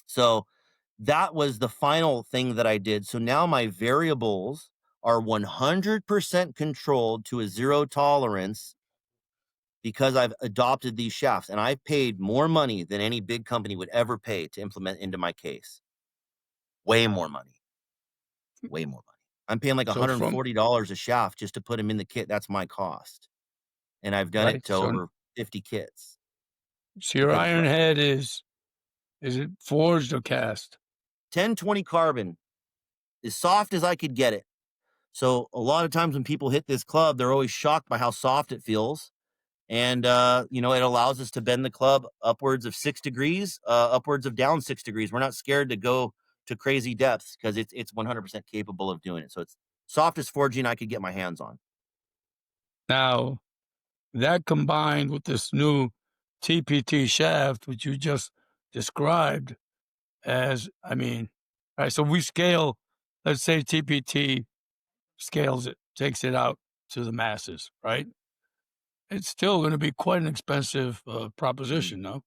Speaker 2: So that was the final thing that I did. So now my variables are 100% controlled to a zero tolerance because I've adopted these shafts, and I've paid more money than any big company would ever pay to implement into my case. Way more money. Way more money. I'm paying like
Speaker 1: So from
Speaker 2: $140 a shaft just to put them in the kit. That's my cost. And I've done it
Speaker 1: right,
Speaker 2: to over 50 kits
Speaker 1: so your
Speaker 2: because it's
Speaker 1: iron
Speaker 2: right.
Speaker 1: head is it forged or cast?
Speaker 2: 1020 carbon, as soft as I could get it. So a lot of times when people hit this club, they're always shocked by how soft it feels. And it allows us to bend the club upwards of 6 degrees, upwards of down 6 degrees. We're not scared to go to crazy depths because it's 100% capable of doing it. So it's softest forging I could get my hands on.
Speaker 1: Now, that combined with this new TPT shaft, which you just described as, I mean, all right, so we scale, let's say TPT scales it, takes it out to the masses, right? It's still going to be quite an expensive
Speaker 2: Mhm.
Speaker 1: proposition, no?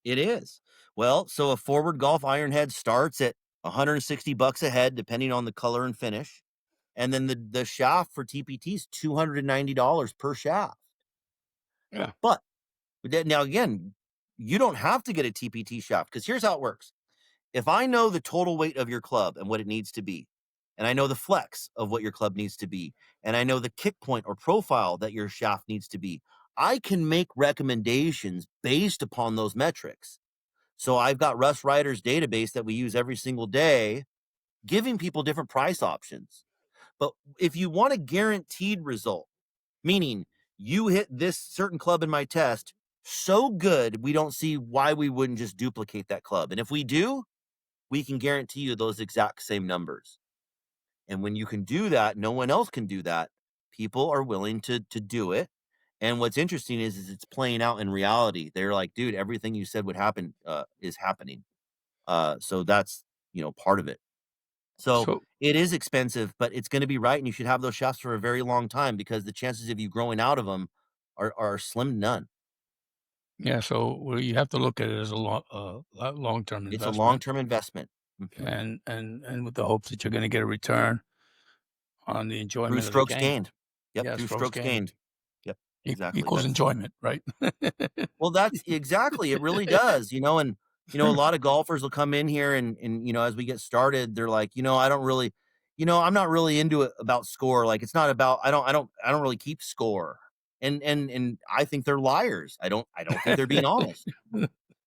Speaker 2: It is. Well, so a forward golf iron head starts at $160 a head, depending on the color and finish. And then the shaft for TPT is $290 per shaft.
Speaker 1: Yeah.
Speaker 2: But now again, you don't have to get a TPT shaft because here's how it works. If I know the total weight of your club and what it needs to be, and I know the flex of what your club needs to be, and I know the kick point or profile that your shaft needs to be, I can make recommendations based upon those metrics. So I've got Russ Ryder's database that we use every single day, giving people different price options. But if you want a guaranteed result, meaning you hit this certain club in my test so good, we don't see why we wouldn't just duplicate that club. And if we do, we can guarantee you those exact same numbers. And when you can do that, no one else can do that. People are willing to do it. And what's interesting is it's playing out in reality. They're like, dude, everything you said would happen is happening. So that's part of it. So
Speaker 1: So,
Speaker 2: it is expensive, but it's going to be right, and you should have those shafts for a very long time because the chances of you growing out of them are slim to none.
Speaker 1: yeah, so well, you have to look at it as a long-term
Speaker 2: It's a
Speaker 1: investment
Speaker 2: long-term investment.
Speaker 1: and with the hopes that you're going to get a return on the
Speaker 2: Through
Speaker 1: enjoyment of the
Speaker 2: strokes
Speaker 1: game.
Speaker 2: gained. Yep,
Speaker 1: Yeah,
Speaker 2: through
Speaker 1: strokes
Speaker 2: strokes
Speaker 1: gained
Speaker 2: gained. Yep, exactly.
Speaker 1: equals enjoyment, right?
Speaker 2: Well, that's exactly, it really does, and, a lot of golfers will come in here and as we get started, they're like, I don't really, I'm not really into it about score. Like, it's not about, I don't really keep score. And I think they're liars. I don't think they're being honest.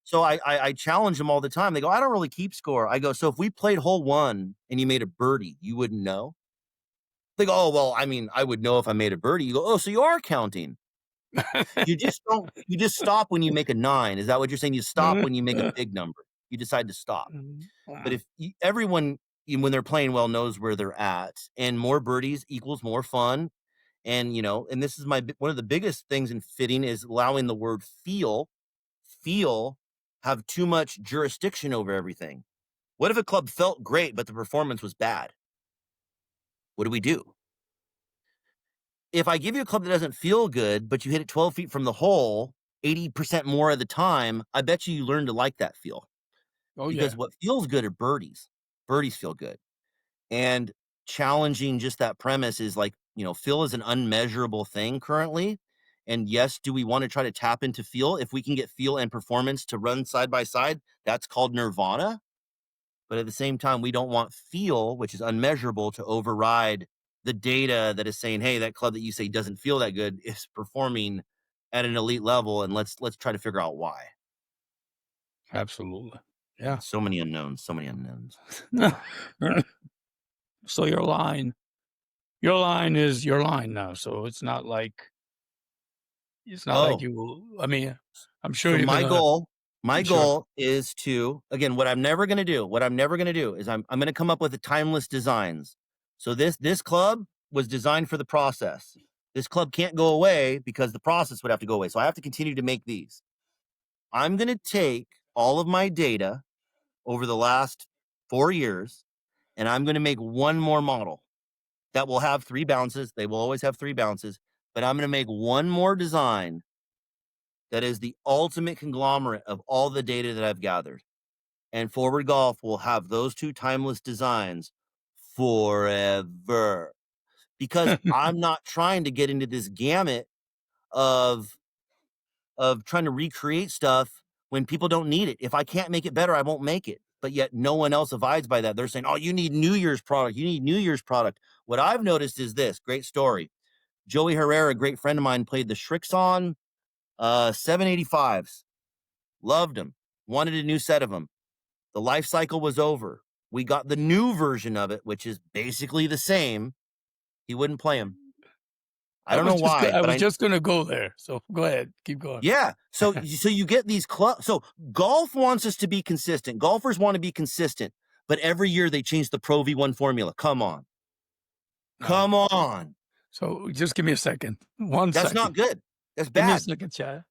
Speaker 2: So I challenge them all the time. They go, I don't really keep score. I go, so if we played hole one and you made a birdie, you wouldn't know? They go, oh, well, I mean, I would know if I made a birdie. You go, oh, so you are counting. You just stop when you make a 9. Is that what you're saying? You stop when you make a big number. You decide to stop. But if everyone, when they're playing well, knows where they're at, and more birdies equals more fun. And, and this is one of the biggest things in fitting is allowing the word feel have too much jurisdiction over everything. What if a club felt great, but the performance was bad? What do we do? If I give you a club that doesn't feel good, but you hit it 12 feet from the hole 80% more of the time, I bet you learn to like that feel
Speaker 1: Oh,
Speaker 2: because
Speaker 1: yeah.
Speaker 2: what feels good are birdies. Birdies feel good. And challenging just that premise is like, feel is an unmeasurable thing currently. And yes, do we want to try to tap into feel? If we can get feel and performance to run side by side, that's called nirvana. But at the same time, we don't want feel, which is unmeasurable, to override the data that is saying, hey, that club that you say doesn't feel that good is performing at an elite level, and let's try to figure out why.
Speaker 1: Absolutely.
Speaker 2: Yeah,
Speaker 1: Yeah.
Speaker 2: so many unknowns, so many unknowns.
Speaker 1: So your line is your line now, so it's not like
Speaker 2: Oh,
Speaker 1: you will I mean, I'm sure
Speaker 2: so
Speaker 1: you're gonna
Speaker 2: my
Speaker 1: sure.
Speaker 2: goal is to, again, what I'm never gonna do is I'm gonna come up with the timeless designs. So this club was designed for the process. This club can't go away because the process would have to go away. So I have to continue to make these. I'm going to take all of my data over the last 4 years and I'm going to make one more model that will have 3 bounces. They will always have 3 bounces, but I'm going to make one more design that is the ultimate conglomerate of all the data that I've gathered. And Forward Golf will have those two timeless designs forever because I'm not trying to get into this gamut of trying to recreate stuff when people don't need it. If I can't make it better, I won't make it. But yet no one else abides by that. They're saying, "Oh, you need New Year's product. You need New Year's product." What I've noticed is this great story. Joey Herrera, a great friend of mine, played the Shrixon 785s. Loved them. Wanted a new set of them. The life cycle was over. We got the new version of it, which is basically the same. He wouldn't play them. I don't know why,
Speaker 1: I
Speaker 2: but
Speaker 1: was just gonna go there. So go ahead, keep going.
Speaker 2: yeah. So you get these clubs. So golf wants us to be consistent. Golfers want to be consistent, but every year they change the Pro V1 formula. Come on. Come on.
Speaker 1: So just give me a second. One
Speaker 2: That's
Speaker 1: second.
Speaker 2: not good. That's
Speaker 1: Give me a
Speaker 2: bad.
Speaker 1: second, Chad.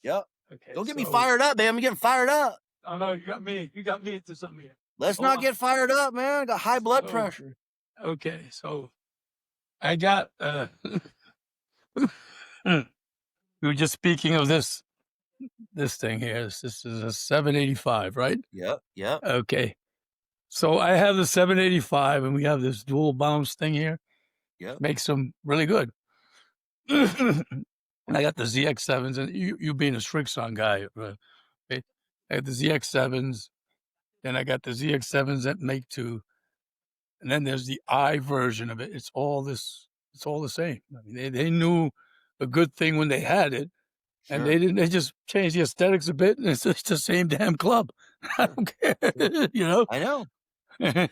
Speaker 2: Yep.
Speaker 1: Okay.
Speaker 2: Don't get me fired up, man. I'm getting fired up.
Speaker 1: Oh no, you got me. You got me into something here.
Speaker 2: Let's
Speaker 1: Hold
Speaker 2: not
Speaker 1: on.
Speaker 2: get fired up, man. I got high blood
Speaker 1: So-
Speaker 2: pressure.
Speaker 1: Okay, so I got we were just speaking of this thing here. This is a 785, right?
Speaker 2: Yep. Yep.
Speaker 1: Okay. So I have the 785 and we have this dual bounce thing here.
Speaker 2: Yep.
Speaker 1: Makes them really good. And I got the ZX7s, and you being a Shrixon guy, okay? I got the ZX7s, then I got the ZX7s that make two, and then there's the I version of it. It's all the same. I mean, they knew a good thing when they had it, and
Speaker 2: Sure.
Speaker 1: they just changed the aesthetics a bit, and it's just the same damn club. I don't care,
Speaker 2: I know.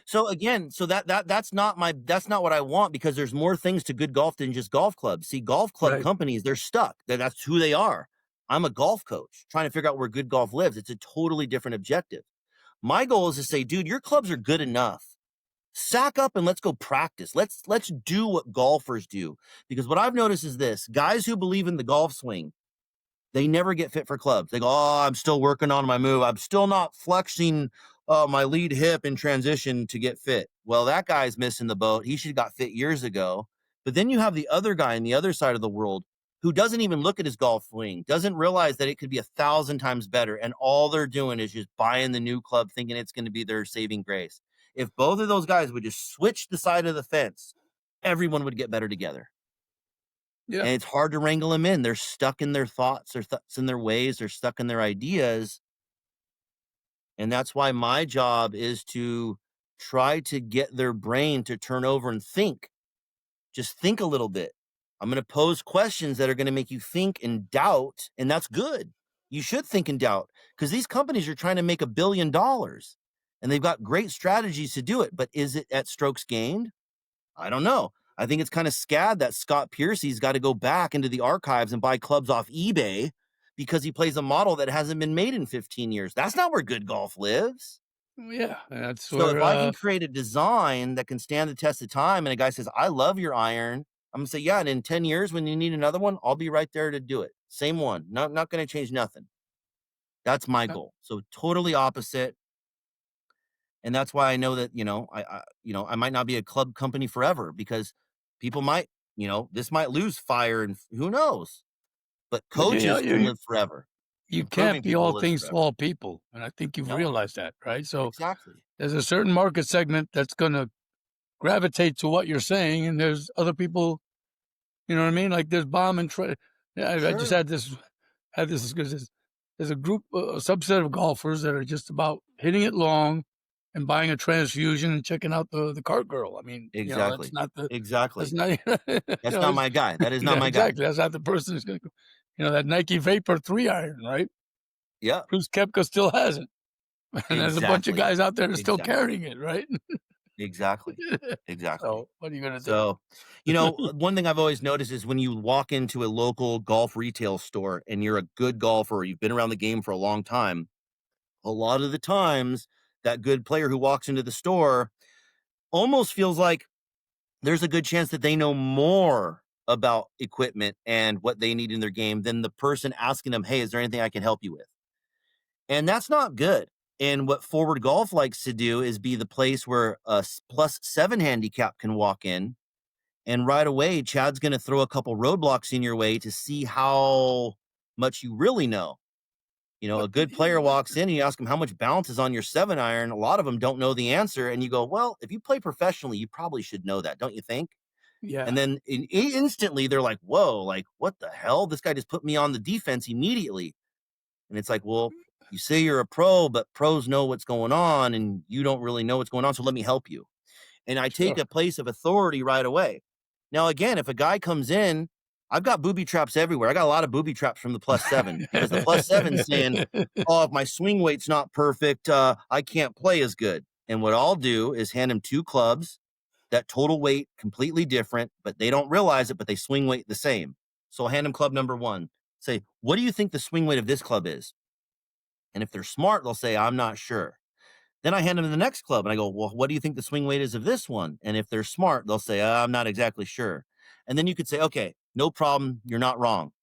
Speaker 2: So again, so that's not what I want, because there's more things to good golf than just golf clubs. See, golf club
Speaker 1: Right.
Speaker 2: companies, they're stuck. That's who they are. I'm a golf coach trying to figure out where good golf lives. It's a totally different objective. My goal is to say, dude, your clubs are good enough. Sack up and let's go practice. Let's do what golfers do. Because what I've noticed is this: guys who believe in the golf swing, they never get fit for clubs. They go, oh, I'm still working on my move. I'm still not flexing my lead hip in transition to get fit. Well, that guy's missing the boat. He should have got fit years ago. But then you have the other guy on the other side of the world who doesn't even look at his golf swing, doesn't realize that it could be 1,000 times better. And all they're doing is just buying the new club, thinking it's going to be their saving grace. If both of those guys would just switch the side of the fence, everyone would get better together.
Speaker 1: Yeah.
Speaker 2: And it's hard to wrangle them in. They're stuck in their thoughts, they're in their ways, they're stuck in their ideas. And that's why my job is to try to get their brain to turn over and think. Just think a little bit. I'm going to pose questions that are going to make you think and doubt, and that's good. You should think and doubt, because these companies are trying to make $1 billion, and they've got great strategies to do it. But is it at strokes gained? I don't know. I think it's kind of scad that Scott Piercy's got to go back into the archives and buy clubs off eBay because he plays a model that hasn't been made in 15 years. That's not where good golf lives.
Speaker 1: Yeah, that's
Speaker 2: So
Speaker 1: where
Speaker 2: if I can create a design that can stand the test of time, and a guy says, I love your iron, I'm going to say, yeah, and in 10 years when you need another one, I'll be right there to do it. Same one. Not going to change nothing. That's my goal. So totally opposite. And that's why I know that, I might not be a club company forever, because people might, this might lose fire, and who knows? But coaches can live forever.
Speaker 1: You
Speaker 2: Improving
Speaker 1: can't be
Speaker 2: people
Speaker 1: all
Speaker 2: lives
Speaker 1: things to
Speaker 2: forever.
Speaker 1: all people, and I think you've
Speaker 2: No.
Speaker 1: realized that, right? So
Speaker 2: Exactly.
Speaker 1: there's a certain market segment that's going to gravitate to what you're saying, and there's other people, you know what I mean? Like there's bomb and I just
Speaker 2: Sure.
Speaker 1: had this because there's a group, a subset of golfers that are just about hitting it long and buying a transfusion and checking out the cart girl. I mean,
Speaker 2: Exactly.
Speaker 1: that's not the
Speaker 2: Exactly.
Speaker 1: that's not
Speaker 2: That's not my guy. That is not my guy.
Speaker 1: exactly. That's not the person who's going to, that Nike Vapor 3-iron, right?
Speaker 2: Yeah.
Speaker 1: Bruce Koepka still has it. And there's a bunch of
Speaker 2: Exactly.
Speaker 1: guys out there that are still
Speaker 2: Exactly.
Speaker 1: carrying it, right?
Speaker 2: Exactly. Exactly.
Speaker 1: So what are you going to do?
Speaker 2: So, one thing I've always noticed is when you walk into a local golf retail store and you're a good golfer, or you've been around the game for a long time, a lot of the times that good player who walks into the store almost feels like there's a good chance that they know more about equipment and what they need in their game than the person asking them, hey, is there anything I can help you with? And that's not good. And what Forward Golf likes to do is be the place where a +7 handicap can walk in, and right away, Chad's going to throw a couple roadblocks in your way to see how much you really know. A good player walks in and you ask them how much bounce is on your 7-iron. A lot of them don't know the answer. And you go, well, if you play professionally, you probably should know that, don't you think?
Speaker 1: Yeah.
Speaker 2: And then instantly they're like, whoa, like, what the hell? This guy just put me on the defense immediately. And it's like, well, you say you're a pro, but pros know what's going on and you don't really know what's going on. So let me help you. and I take
Speaker 1: Sure.
Speaker 2: a place of authority right away. Now, again, if a guy comes in, I've got booby traps everywhere. I got a lot of booby traps from the +7 because the +7's saying, "Oh, if my swing weight's not perfect, I can't play as good." And what I'll do is hand him 2 clubs that total weight completely different, but they don't realize it, but they swing weight the same. So I'll hand him club number 1. Say, "What do you think the swing weight of this club is?" And if they're smart, they'll say, "I'm not sure." Then I hand them the next club and I go, "Well, what do you think the swing weight is of this one?" And if they're smart, they'll say, "I'm not exactly sure." And then you could say, "Okay, no problem. You're not wrong.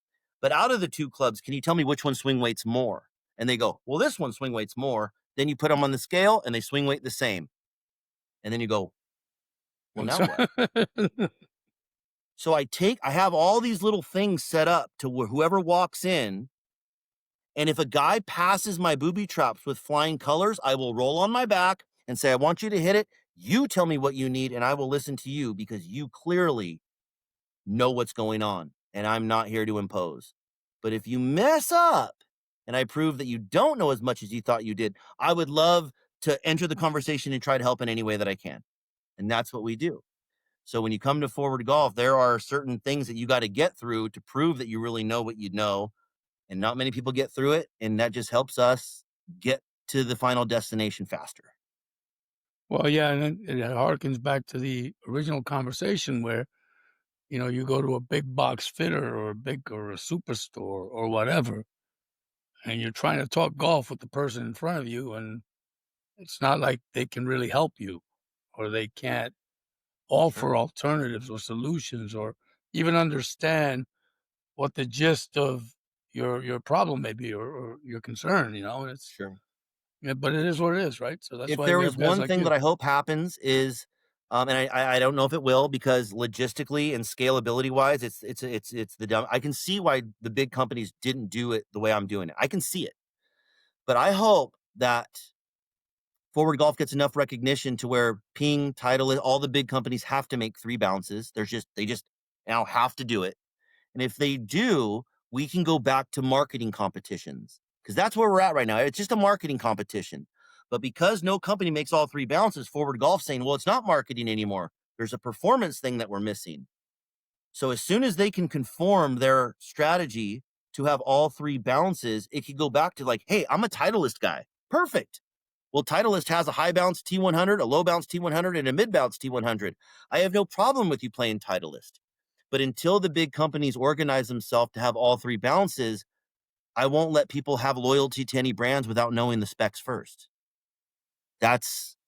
Speaker 2: But out of the 2 clubs, can you tell me which one swing weights more?" And they go, "Well, this one swing weights more." Then you put them on the scale and they swing weight the same. And then you go, "Well,
Speaker 1: And
Speaker 2: now
Speaker 1: so
Speaker 2: what?" So I have all these little things set up to where whoever walks in, and if a guy passes my booby traps with flying colors, I will roll on my back and say, "I want you to hit it. You tell me what you need, and I will listen to you because you clearly know what's going on, and I'm not here to impose." But if you mess up and I prove that you don't know as much as you thought you did, I would love to enter the conversation and try to help in any way that I can. And that's what we do. So when you come to forward golf, there are certain things that you got to get through to prove that you really know what you know. And not many people get through it. And that just helps us get to the final destination faster.
Speaker 1: well, yeah, and it harkens back to the original conversation where, you go to a big box fitter or a superstore or whatever, and you're trying to talk golf with the person in front of you, and it's not like they can really help you, or they can't
Speaker 2: Sure.
Speaker 1: offer alternatives or solutions or even understand what the gist of your problem may be or your concern, and it's
Speaker 2: Sure.
Speaker 1: yeah, but it is what it is, right? So that's
Speaker 2: If
Speaker 1: why
Speaker 2: there
Speaker 1: we
Speaker 2: is
Speaker 1: have guys
Speaker 2: one
Speaker 1: like
Speaker 2: thing
Speaker 1: you.
Speaker 2: that I hope happens is, and I don't know if it will because logistically and scalability wise, it's the dumb. I can see why the big companies didn't do it the way I'm doing it. I can see it, but I hope that forward golf gets enough recognition to where Ping, Titleist, all the big companies have to make 3 bounces. They just now have to do it. And if they do, we can go back to marketing competitions because that's where we're at right now. It's just a marketing competition. But because no company makes all 3 bounces, forward golf saying, well, it's not marketing anymore. There's a performance thing that we're missing. So as soon as they can conform their strategy to have all 3 bounces, it could go back to like, hey, I'm a Titleist guy. Perfect. Well, Titleist has a high bounce T100, a low bounce T100, and a mid bounce T100. I have no problem with you playing Titleist. But until the big companies organize themselves to have all 3 bounces, I won't let people have loyalty to any brands without knowing the specs first. That's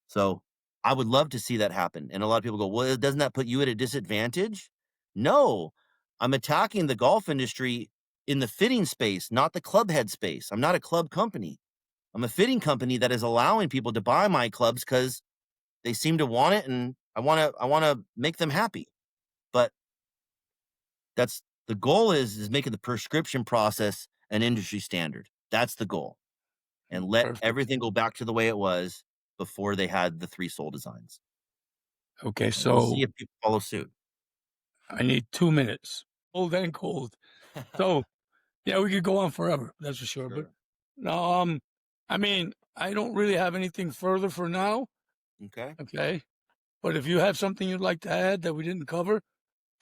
Speaker 2: so I would love to see that happen. And a lot of people go, well, doesn't that put you at a disadvantage? No, I'm attacking the golf industry in the fitting space, not the club head space. I'm not a club company. I'm a fitting company that is allowing people to buy my clubs because they seem to want it and I want to make them happy. But that's the goal is making the prescription process an industry standard. That's the goal. And let
Speaker 1: Perfect.
Speaker 2: everything go back to the way it was before they had the 3 sole designs.
Speaker 1: Okay,
Speaker 2: And we'll see
Speaker 1: so
Speaker 2: if people follow suit.
Speaker 1: I need 2 minutes. Cold and cold. So, yeah, we could go on forever, that's for sure, but
Speaker 2: Sure.
Speaker 1: no, I mean, I don't really have anything further for now,
Speaker 2: Okay.
Speaker 1: okay? But if you have something you'd like to add that we didn't cover,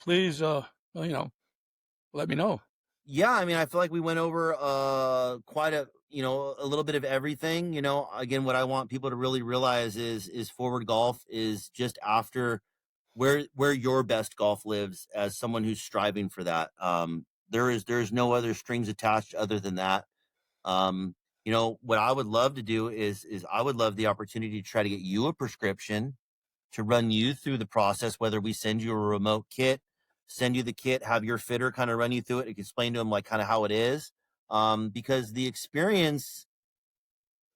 Speaker 1: please, well, let me know.
Speaker 2: Yeah, I mean, I feel like we went over quite a little bit of everything. Again, what I want people to really realize is forward golf is just after where your best golf lives as someone who's striving for that. There's no other strings attached other than that. Um, what I would love to do is I would love the opportunity to try to get you a prescription to run you through the process, whether we send you a remote kit, send you the kit, have your fitter kind of run you through it, and explain to them like kind of how it is. Because the experience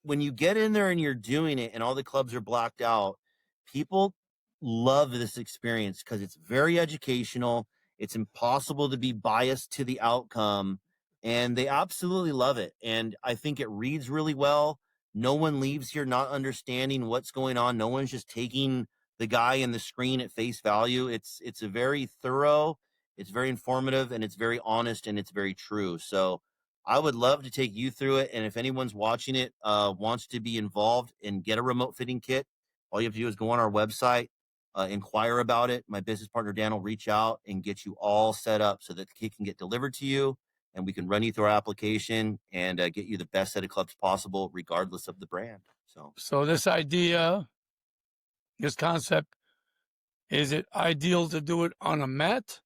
Speaker 2: when you get in there and you're doing it and all the clubs are blacked out, people love this experience because it's very educational. It's impossible to be biased to the outcome, and they absolutely love it. And I think it reads really well. No one leaves here not understanding what's going on. No one's just taking the guy in the screen at face value. It's a very thorough, it's very informative, and it's very honest and it's very true. So I would love to take you through it, and if anyone's watching it, wants to be involved and get a remote fitting kit, All you have to do is go on our website, inquire about it. My business partner, Dan, will reach out and get you all set up so that the kit can get delivered to you and we can run you through our application and get you the best set of clubs possible, regardless of the brand.
Speaker 1: So this idea, this concept, is it ideal to do it on a mat,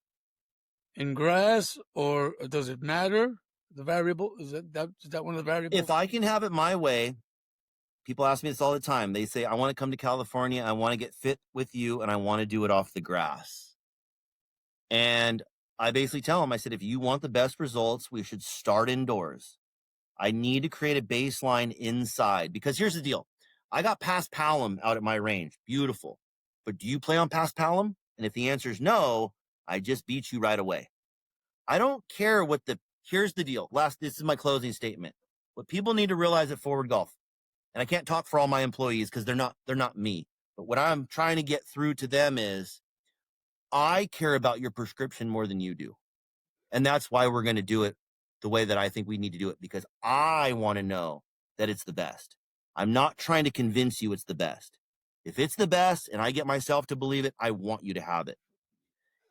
Speaker 1: in grass, or does it matter? The variable, is that one of the variables?
Speaker 2: If I can have it my way, people ask me this all the time. They say, I want to come to California, I want to get fit with you, and I want to do it off the grass. And I basically tell them, I said, if you want the best results, we should start indoors. I need to create a baseline inside, because here's the deal. I got paspalum out at my range. Beautiful. But do you play on paspalum? And if the answer is no, I just beat you right away. I don't care here's the deal. This is my closing statement. What people need to realize at Forward Golf, and I can't talk for all my employees because they're not me, but what I'm trying to get through to them is I care about your prescription more than you do. And that's why we're going to do it the way that I think we need to do it, because I want to know that it's the best. I'm not trying to convince you it's the best. If it's the best and I get myself to believe it, I want you to have it.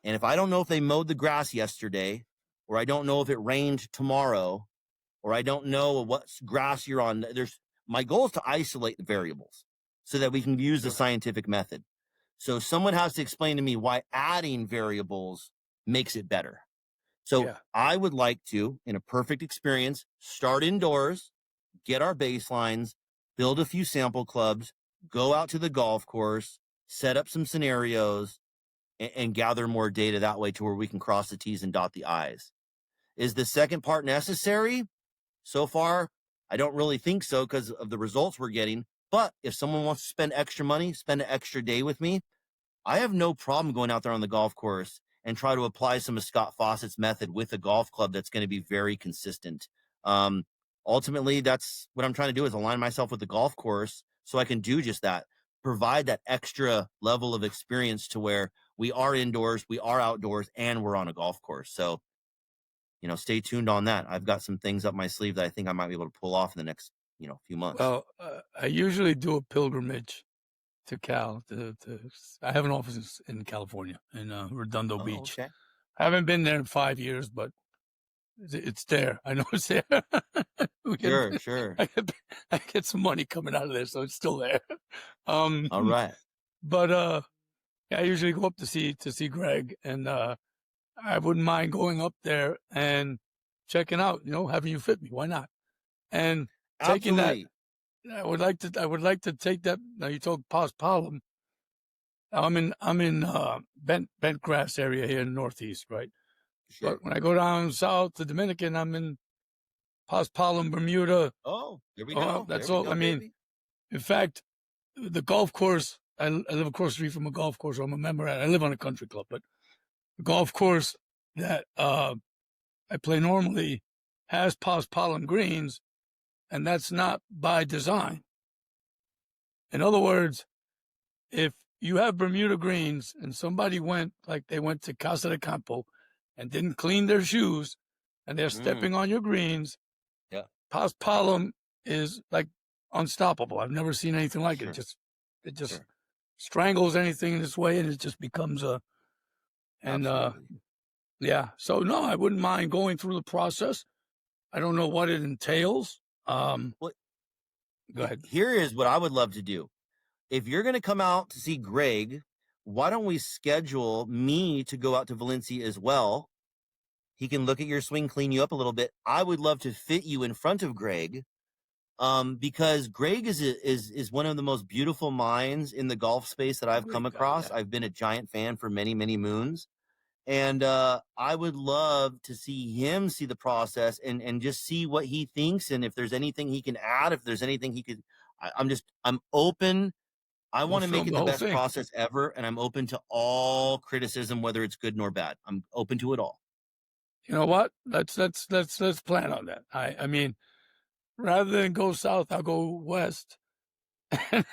Speaker 2: And if I don't know if they mowed the grass yesterday, or I don't know if it rained tomorrow, or I don't know what grass you're on, my goal is to isolate the variables so that we can use the scientific method. So someone has to explain to me why adding variables makes it better. So I would like to, in a perfect experience, start indoors, get our baselines, build a few sample clubs, go out to the golf course, set up some scenarios, and gather more data that way to where we can cross the T's and dot the I's. Is the second part necessary? So far, I don't really think so because of the results we're getting. But if someone wants to spend extra money, spend an extra day with me, I have no problem going out there on the golf course and try to apply some of Scott Fawcett's method with a golf club that's going to be very consistent. Ultimately, that's what I'm trying to do, is align myself with the golf course so I can do just that, provide that extra level of experience to where we are indoors, we are outdoors, and we're on a golf course. So, stay tuned on that. I've got some things up my sleeve that I think I might be able to pull off in the next, few months.
Speaker 1: Well, I usually do a pilgrimage to Cal. I have an office in California, in Redondo Beach.
Speaker 2: Okay.
Speaker 1: I haven't been there in 5 years, but it's there. I know it's there.
Speaker 2: Sure.
Speaker 1: I get some money coming out of there, so it's still there.
Speaker 2: All right.
Speaker 1: But I usually go up to see Greg, and I wouldn't mind going up there and checking out, having you fit me. Why not? And taking
Speaker 2: Absolutely.
Speaker 1: that, I would like to take that. Now you talk paspalum. I'm in bent grass area here in the Northeast, right?
Speaker 2: Sure.
Speaker 1: But when I go down south to Dominican, I'm in paspalum, Bermuda.
Speaker 2: Oh, there we go.
Speaker 1: That's
Speaker 2: there we
Speaker 1: all.
Speaker 2: go,
Speaker 1: I mean,
Speaker 2: baby.
Speaker 1: in fact, the golf course. I live across the street from a golf course. I'm a member at. I live on a country club, but the golf course that I play normally has paspalum greens, and that's not by design. In other words, if you have Bermuda greens and somebody went to Casa de Campo and didn't clean their shoes and they're stepping on your greens, paspalum is like unstoppable. I've never seen anything like it. It just strangles anything in this way, and it just becomes So no, I wouldn't mind going through the process. I don't know what it entails. Go ahead.
Speaker 2: Here is what I would love to do. If you're going to come out to see Greg, why don't we schedule me to go out to Valencia as well? He can look at your swing, clean you up a little bit. I would love to fit you in front of Greg, because Greg is one of the most beautiful minds in the golf space that I've come across. I've been a giant fan for many, many moons. And I would love to see him see the process and just see what he thinks, and if there's anything he can add, if there's anything he could. I'm open. I want to make it the best process ever, and I'm open to all criticism, whether it's good nor bad. I'm open to it all.
Speaker 1: You know what? Let's plan on that. I mean, rather than go south, I'll go west.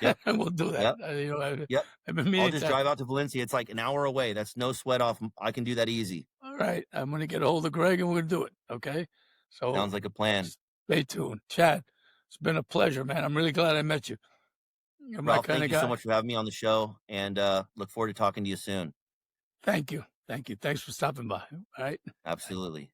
Speaker 2: Yep.
Speaker 1: And we'll do that.
Speaker 2: Yep.
Speaker 1: I've been meaning
Speaker 2: I'll just drive out to Valencia. It's like an hour away. That's no sweat off. I can do that easy.
Speaker 1: All right. I'm going to get a hold of Greg and we're going to do it. Okay. So
Speaker 2: sounds like a plan.
Speaker 1: Stay tuned. Chad, it's been a pleasure, man. I'm really glad I met you. You're my
Speaker 2: Ralph,
Speaker 1: kind
Speaker 2: thank
Speaker 1: of
Speaker 2: you so
Speaker 1: guy.
Speaker 2: much for having me on the show, and look forward to talking to you soon.
Speaker 1: Thank you. Thank you. Thanks for stopping by. All right.
Speaker 2: Absolutely.